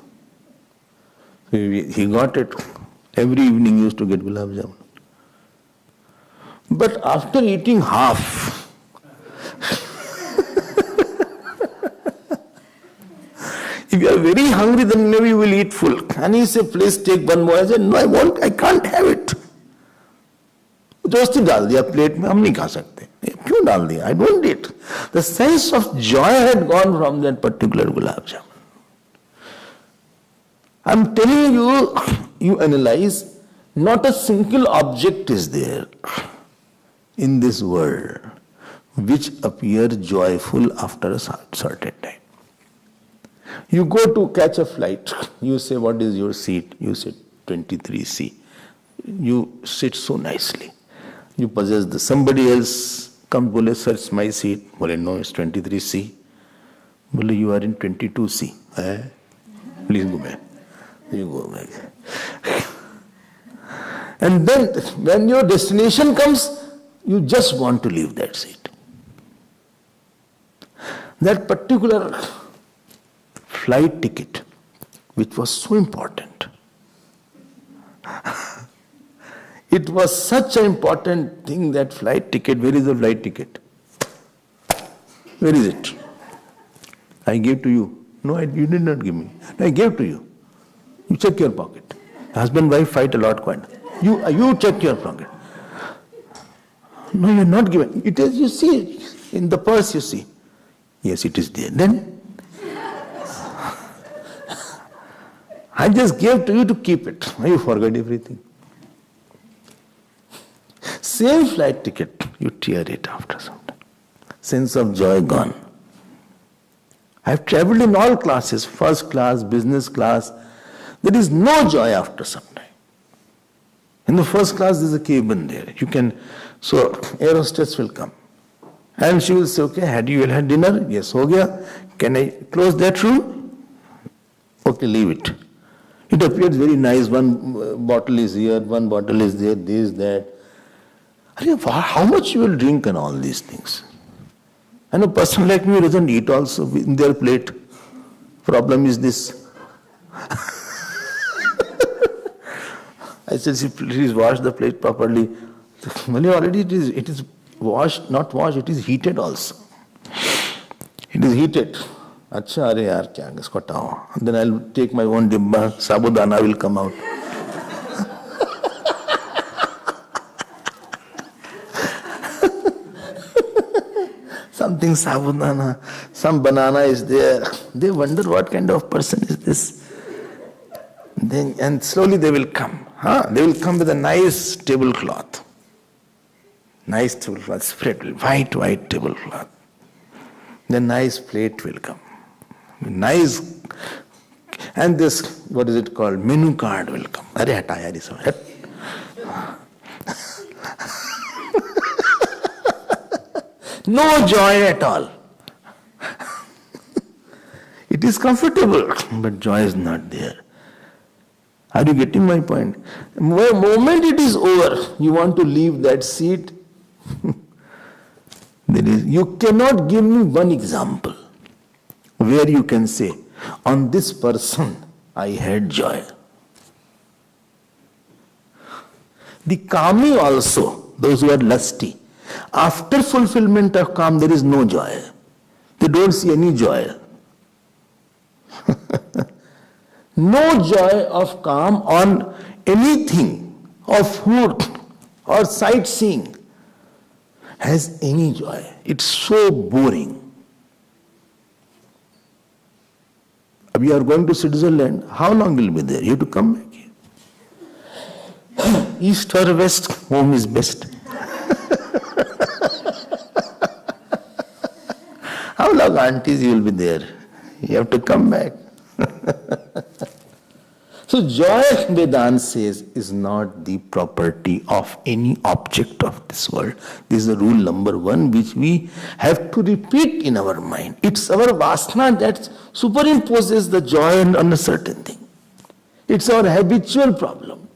So he got it. Every evening he used to get gulab jamun. But after eating half, if you are very hungry, then maybe you will eat full. And he said, please take one more. I said, no, I can't have it. जबरदस्ती डाल दिया plate में, हम नहीं खा सकते. क्यों डाल दिया? I don't eat. The sense of joy had gone from that particular gulab jamun. I'm telling you, you analyze, not a single object is there in this world which appear joyful after a certain time. You go to catch a flight, you say, what is your seat? You say 23C. You sit so nicely. You possess somebody else comes, bole, sir, it's my seat. Bole, no, it's 23C. Bole, you are in 22C. Please go back. You go back. And then when your destination comes, you just want to leave that seat. That particular flight ticket, which was so important. It was such an important thing, that flight ticket. Where is the flight ticket? Where is it? I gave to you. No, you did not give me. I gave to you. You check your pocket. Husband, wife fight a lot quite. You check your pocket. No, you are not given. It is, you see, in the purse you see. Yes, it is there. Then I just gave to you to keep it. You forgot everything. Same flight ticket, you tear it after some time. Sense of joy gone. I have traveled in all classes, first class, business class. There is no joy after some time. In the first class, there is a cabin there. So air hostess will come. And she will say, okay, you will have dinner? Yes, ho gaya. Can I close that room? Okay, leave it. It appears very nice. One bottle is here, one bottle is there, this, that. How much you will drink and all these things? And a person like me doesn't eat also in their plate. Problem is this. I said, see, please wash the plate properly. Well, already it is washed, not washed, it is heated also. It is heated. Acha, are yaar, kya isko hataao. Then I'll take my own dibba, sabudana will come out. Something sabudana, some banana is there. They wonder what kind of person is this. Then, and slowly they will come. They will come with a nice tablecloth. Nice tablecloth, spread, white tablecloth. Then nice plate will come. Nice, and this, what is it called? Menu card will come. Arey hata yaar isko. No joy at all. It is comfortable, but joy is not there. Are you getting my point? The moment it is over, you want to leave that seat. You cannot give me one example where you can say, on this person I had joy. The kami also, those who are lusty, after fulfillment of kam, there is no joy. They don't see any joy. No joy of kam on anything, of food or sightseeing has any joy. It's so boring. We are going to Switzerland. How long will be there? You have to come back here. East or west, home is best. How long, aunties, you will be there? You have to come back. So joy, Vedanta says, is not the property of any object of this world. This is the rule number one which we have to repeat in our mind. It's our vasana that superimposes the joy on a certain thing. It's our habitual problem.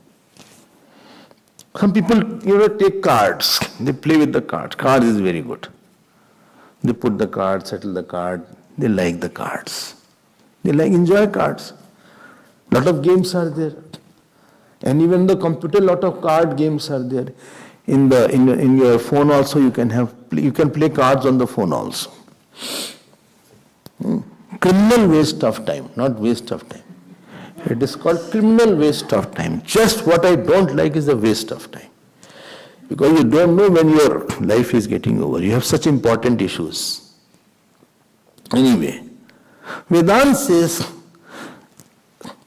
Some people, take cards. They play with the cards. Cards is very good. They put the card, settle the card. They like the cards. They enjoy cards. Lot of games are there. And even the computer, lot of card games are there. In your phone also you can play cards on the phone also. Criminal waste of time, not waste of time. It is called criminal waste of time. Just what I don't like is the waste of time. Because you don't know when your life is getting over. You have such important issues. Anyway, Vedanta says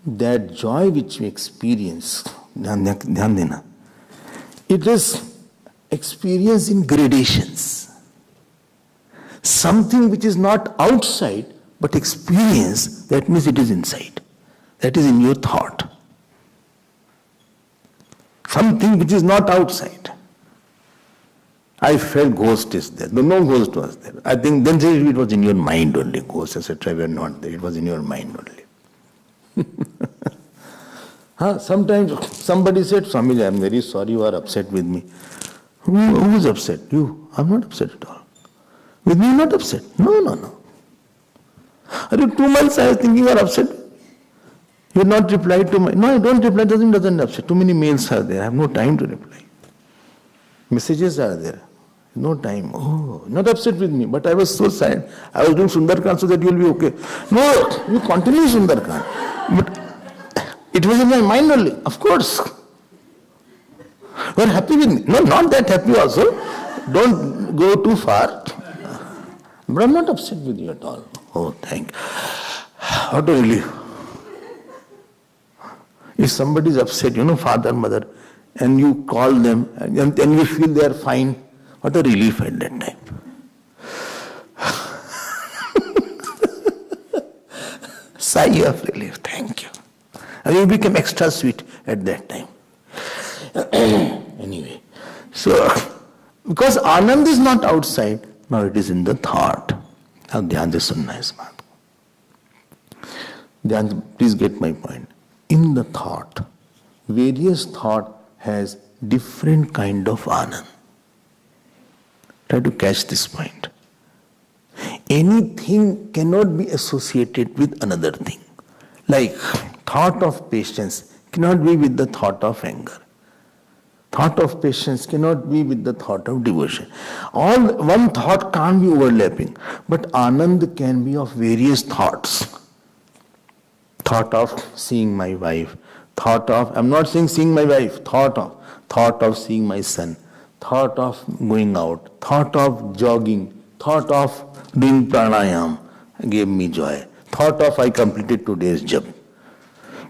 that joy which we experience, it is experience in gradations. Something which is not outside, but experience, that means it is inside. That is in your thought. Something which is not outside. I felt ghost is there. No ghost was there. I think then it was in your mind only. Ghosts, etc. were not there. It was in your mind only. Sometimes somebody said, Swamiji, I am very sorry you are upset with me. Who is upset? You. I am not upset at all. With me you are not upset. No. Are you 2 months I was thinking you are upset? You have not replied to my... No, I don't reply. Doesn't upset. Too many mails are there. I have no time to reply. Messages are there. No time. Oh, not upset with me. But I was so sad. I was doing Sundarkan so that you will be okay. No, you continue Sundarkan. But it was in my mind only. Of course. You are happy with me. No, not that happy also. Don't go too far. But I am not upset with you at all. Oh, thank you. What a relief. If somebody is upset, father, mother, and you call them and you feel they are fine, what a relief at that time. Sigh of relief, thank you. And you become extra sweet at that time. Anyway, so because Anand is not outside, now it is in the thought. Now dhyan se sunna hai is baat. Dhyan, please get my point. In the thought, various thought has different kind of anand. Try to catch this point. anything cannot be associated with another thing. Like thought of patience cannot be with the thought of anger. Thought of patience cannot be with the thought of devotion. All one thought can't be overlapping, but Anand can be of various thoughts. Thought of seeing my wife, thought of, I'm not saying seeing my wife, thought of seeing my son, thought of going out, thought of jogging, thought of doing pranayam gave me joy. Thought of I completed today's job.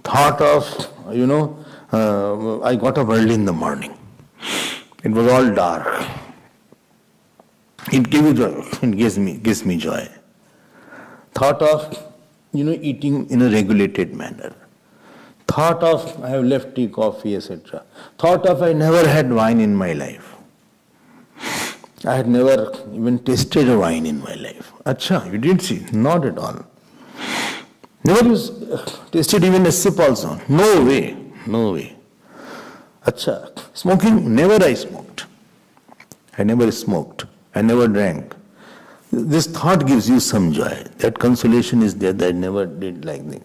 Thought of, I got up early in the morning. It was all dark. It gave me joy. It gives me joy. Thought of, eating in a regulated manner. Thought of I have left tea, coffee, etc. Thought of I never had wine in my life. I had never even tasted a wine in my life. Acha, you didn't see? Not at all. Never tasted even a sip also. No way. Acha, smoking, never I smoked. I never smoked. I never drank. This thought gives you some joy. That consolation is there that I never did like this.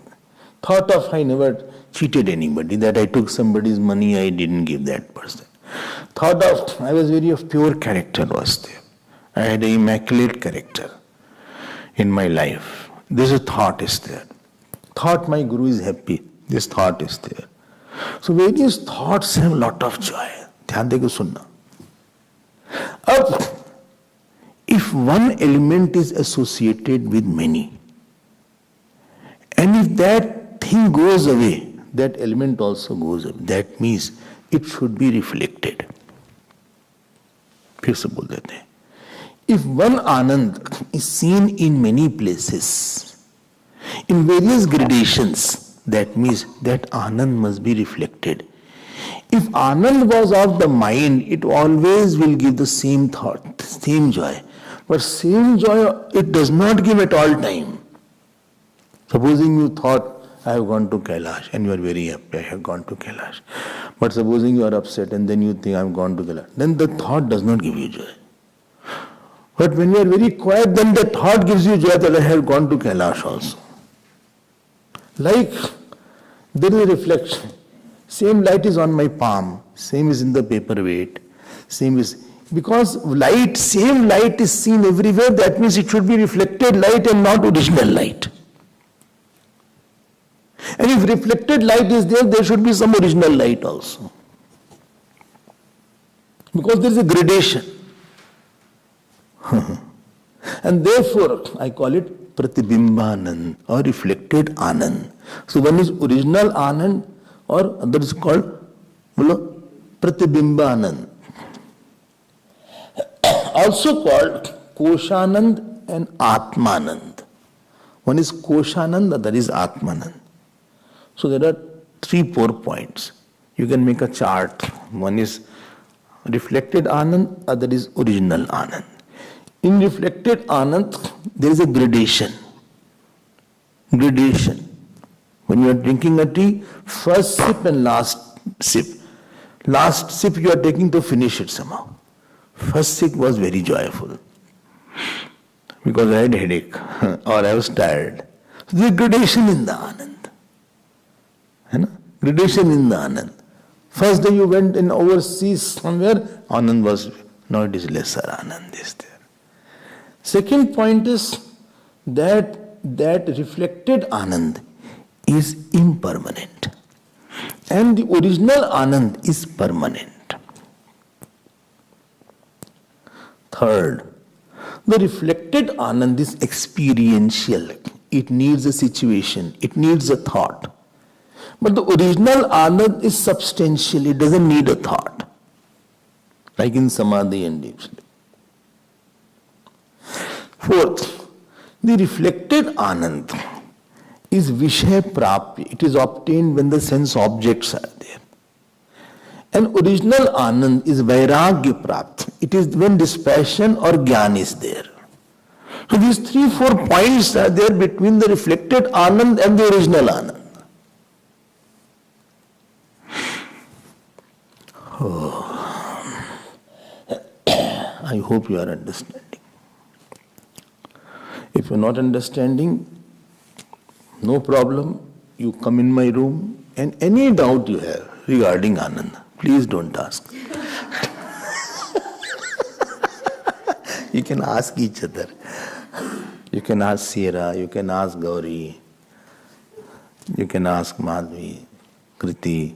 Thought of I never cheated anybody, that I took somebody's money, I didn't give that person. Thought of I was very of pure character was there. I had an immaculate character in my life. This is thought is there. Thought my guru is happy. This thought is there. So various thoughts have a lot of joy. ध्यान देके सुनना. अब if one element is associated with many, and if that thing goes away, that element also goes away. That means it should be reflected. फिर से बोल देते हैं. If one Anand is seen in many places, in various gradations, that means that Anand must be reflected. If Anand was of the mind, it always will give the same thought, same joy. But same joy, it does not give at all time. Supposing you thought, I have gone to Kailash, and you are very happy, I have gone to Kailash. But supposing you are upset, and then you think, I have gone to Kailash. Then the thought does not give you joy. But when you are very quiet, then the thought gives you joy that I have gone to Kailash also. Like, there is a reflection. Same light is on my palm, same is in the paperweight, same is... Because light, same light is seen everywhere, that means it should be reflected light and not original light. And if reflected light is there, there should be some original light also. Because there is a gradation. And therefore, I call it Pratibimbanand or reflected Anand. So one is original Anand or other is called Pratibimbanand. Also called Koshanand and Atmanand. One is Koshanand, other is Atmanand. So there are 3-4 points. You can make a chart. One is reflected Anand, other is original Anand. In reflected Anand, there is a gradation. Gradation. When you are drinking a tea, first sip and last sip. Last sip you are taking to finish it somehow. First sip was very joyful because I had a headache or I was tired. So there is gradation in the Anand. Gradation in the Anand. First day you went in overseas somewhere, Anand was, now it is lesser Anand is there. Second point is that reflected Anand is impermanent and the original Anand is permanent. Third, the reflected Anand is experiential. It needs a situation, it needs a thought. But the original Anand is substantial, it doesn't need a thought. Like in Samadhi and deep sleep. Fourth, the reflected Anand is Vishaya Prapti. It is obtained when the sense objects are there. And original Anand is Vairagya Prapti. It is when dispassion or Gyan is there. So these 3-4 points are there between the reflected Anand and the original Anand. I hope you are understanding. If you're not understanding, no problem. You come in my room and any doubt you have regarding Ananda, please don't ask. You can ask each other. You can ask Sierra, you can ask Gauri, you can ask Madhvi, Kriti,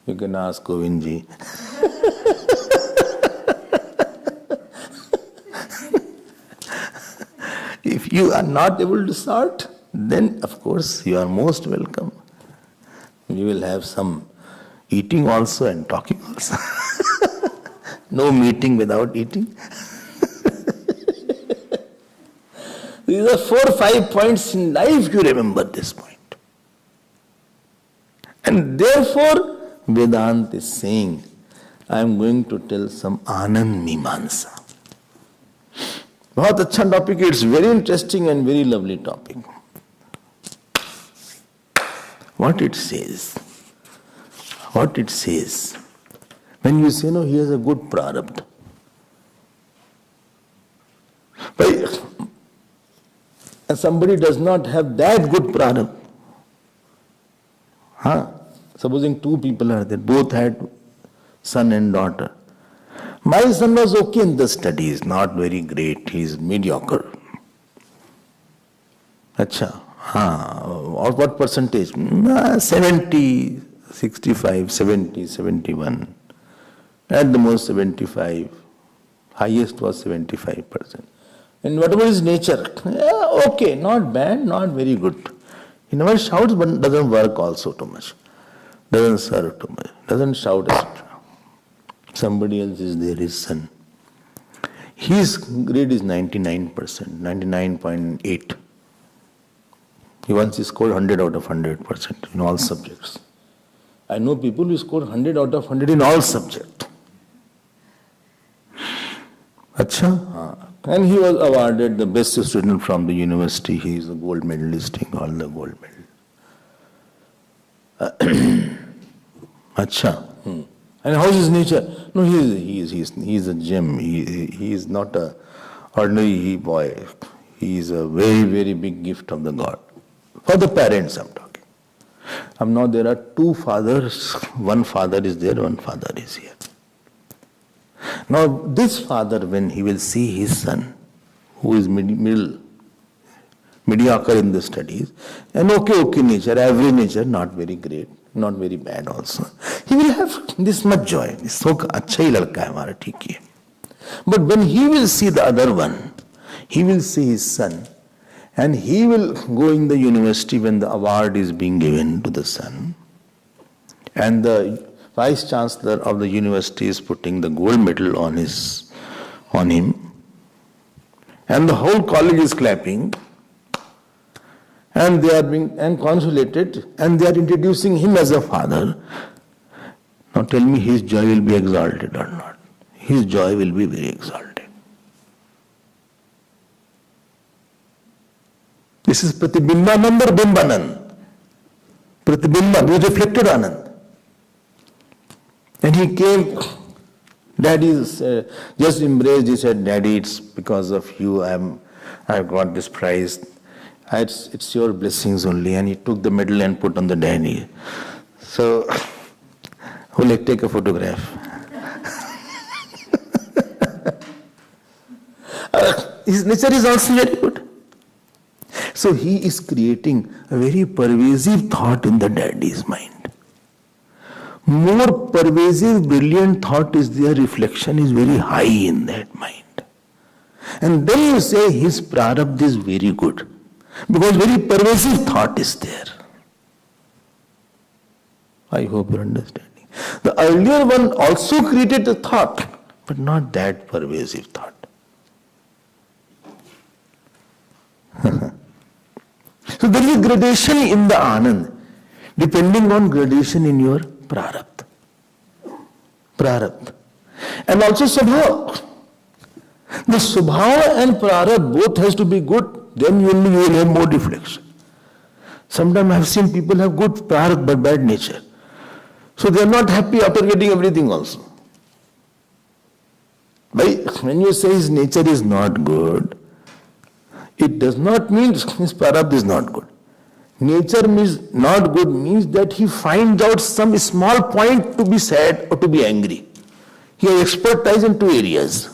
you can ask Govindji. If you are not able to sort, then of course you are most welcome. We will have some eating also and talking also. No meeting without eating. These are 4 or 5 points in life, you remember this point. And therefore, Vedanta is saying, I am going to tell some Anand Mimansa. बहुत अच्छा topic, it's very interesting and very lovely topic. What it says, when you say, no, he has a good prarabdha. And somebody does not have that good prarabdha. Supposing 2 people are there, both had son and daughter. My son was okay in the studies, not very great, he is mediocre. Acha, or what percentage? 70, 65, 70, 71. At the most 75. Highest was 75%. And whatever is nature, okay, not bad, not very good. He never shouts, but doesn't work also too much. Doesn't serve too much. Doesn't shout, etc. Somebody else is there, his son. His grade is 99%, 99.8. He once scored 100 out of 100% in all subjects. I know people who scored 100 out of 100 in all subjects. Acha? And he was awarded the best student from the university. He is a gold medalist in all the gold medal. Acha. And how is his nature? No, he is a gem. He is not a ordinary boy. He is a very, very big gift of the God. For the parents I'm talking. Now there are 2 fathers. One father is there, one father is here. Now this father, when he will see his son, who is mediocre in the studies, and okay nature, average nature, not very great, not very bad also, he will have this much joy. So अच्छा ही लड़का है हमारा, ठीक है. But when he will see the other one, he will see his son, and he will go in the university when the award is being given to the son, and the vice chancellor of the university is putting the gold medal on him, and the whole college is clapping, and they are being congratulated, and they are introducing him as a father. Now tell me, his joy will be exalted or not? His joy will be very exalted. This is Pratibimbanand or Bimbanand? Pratibimban, he reflected Anand. And he came, Daddy just embraced, he said, Daddy, it's because of you I've got this prize. It's your blessings only. And he took the medal and put on the daddy. So, who like take a photograph? His nature is also very good. So he is creating a very pervasive thought in the daddy's mind. More pervasive, brilliant thought is there, reflection is very high in that mind. And then you say his prarabdha is very good. Because very pervasive thought is there. I hope you're understanding. The earlier one also created a thought, but not that pervasive thought. So there is gradation in the Anand, depending on gradation in your prarabdha. And also Subhav. The Subhav and prarabdha both has to be good, then you will have more reflection. Sometimes I have seen people have good prarabdha but bad nature. So they are not happy after getting everything also. When you say his nature is not good, It does not mean his prarabdha is not good. Nature means not good means that he finds out some small point to be sad or to be angry. He has expertise in two areas.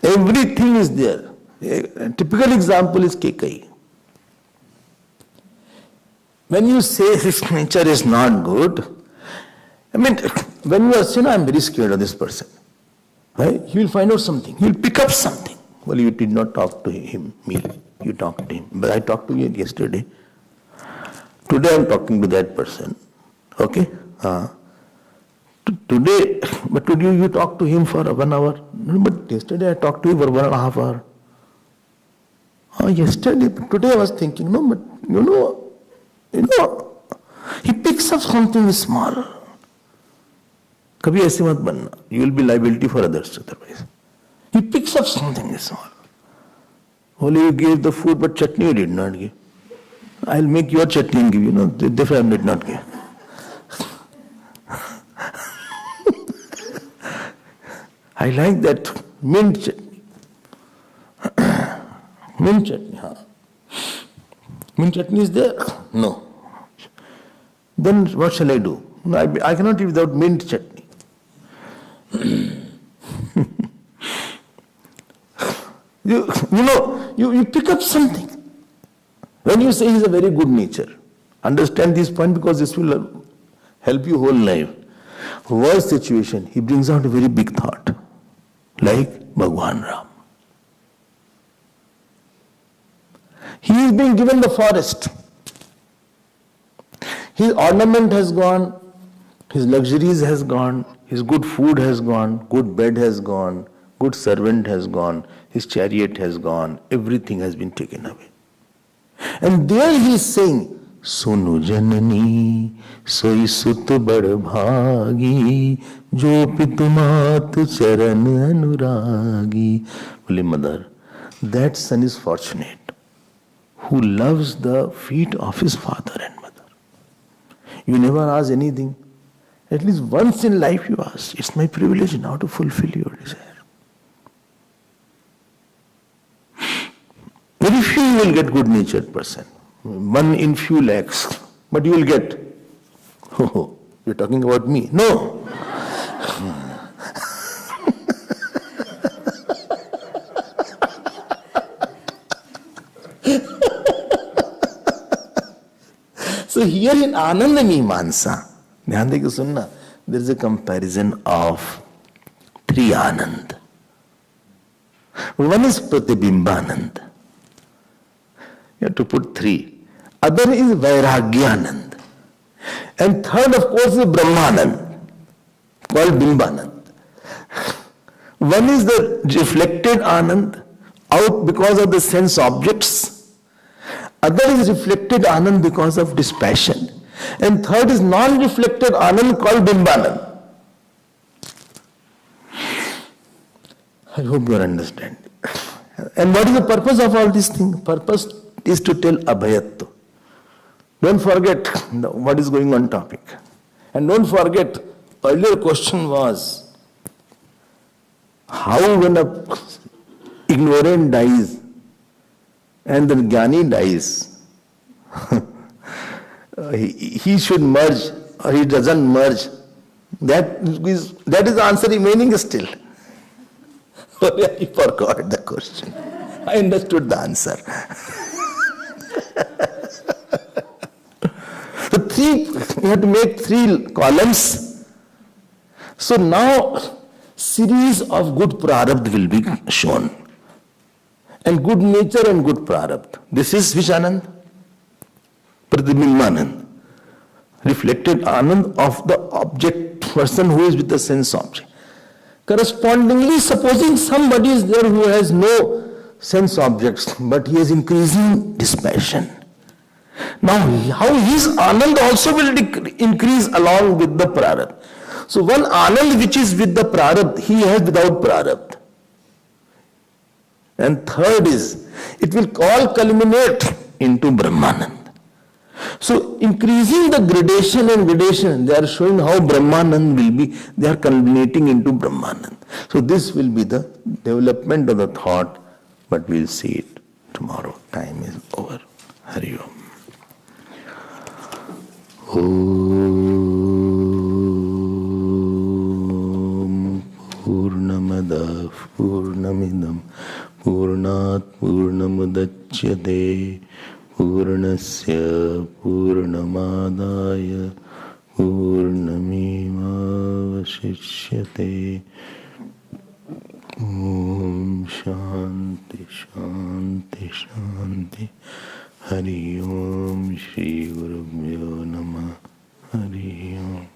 Everything is there. A typical example is Kekai. When you say his nature is not good, I mean, when you are saying, I'm very scared of this person, right? He will find out something. He will pick up something. Well, you did not talk to him, me. You talked to him. But I talked to you yesterday. Today I'm talking to that person. Okay? Today you talked to him for 1 hour. No, but yesterday I talked to you for 1.5 hours. Yesterday, today I was thinking, no, but you know, he picks up something small. Kabhi aise mat banna. You will be liability for others otherwise. He picks up something small. Only you gave the food, but chutney you did not give. I'll make your chutney and give you. No, therefore I did not give. I like that mint chutney. Mint chutney, Mint chutney is there? No. Then what shall I do? No, I cannot eat without mint chutney. You pick up something. When you say he's a very good nature, understand this point because this will help you whole life. Worst situation, he brings out a very big thought, like Bhagwan Ram. He is being given the forest. His ornament has gone, his luxuries has gone, his good food has gone, good bed has gone, good servant has gone, his chariot has gone, everything has been taken away. And there he is saying, Sonu janani, soi sut bad bhagi, jo pitumat charan anuragi. Holy Mother, that son is fortunate who loves the feet of his father and mother. You never ask anything. At least once in life you ask, it's my privilege now to fulfill your desire. Very few you will get good-natured person. One in few lakhs. But you will get. Oh, you're talking about me. No. So here in Ananda Mimamsa, there is a comparison of 3 Anand. One is Pratibimbanand. You have to put 3. Other is Vairagyanand. And third, of course, is Brahmananda, called Bimbanand. One is the reflected Anand, out because of the sense objects. Other is reflected Anand because of dispassion. And third is non-reflected Anand called Bimbanand. I hope you understand. And what is the purpose of all these things? Purpose is to tell Abhayatva. Don't forget what is going on topic. And don't forget, earlier question was, how when a ignorant dies and the Jnani dies, he should merge or he doesn't merge. That is the answer remaining still. I forgot the question. I understood the answer. So you have to make 3 columns. So now series of good prarabdha will be shown. And good nature and good prarabdha. This is which Anand? Pratibimbanand. Reflected Anand of the object, person who is with the sense object. Correspondingly, supposing somebody is there who has no sense objects, but he is increasing dispassion. Now, how his Anand also will increase along with the prarabdha. So, one Anand which is with the prarabdha, he has without prarabdha. And third is, it will all culminate into Brahmananda. So, increasing the gradation and gradation, they are showing how Brahmananda will be, they are culminating into Brahmananda. So this will be the development of the thought, but we'll see it tomorrow. Time is over. Hari Om. Om Purnamada Purnamidam Purnat Purnamudachyate Purnasya Purnamadaya Purnamevavashishyate. Om Shanti Shanti Shanti. Hari Om Shri Gurubhyo Namah. Hari Om.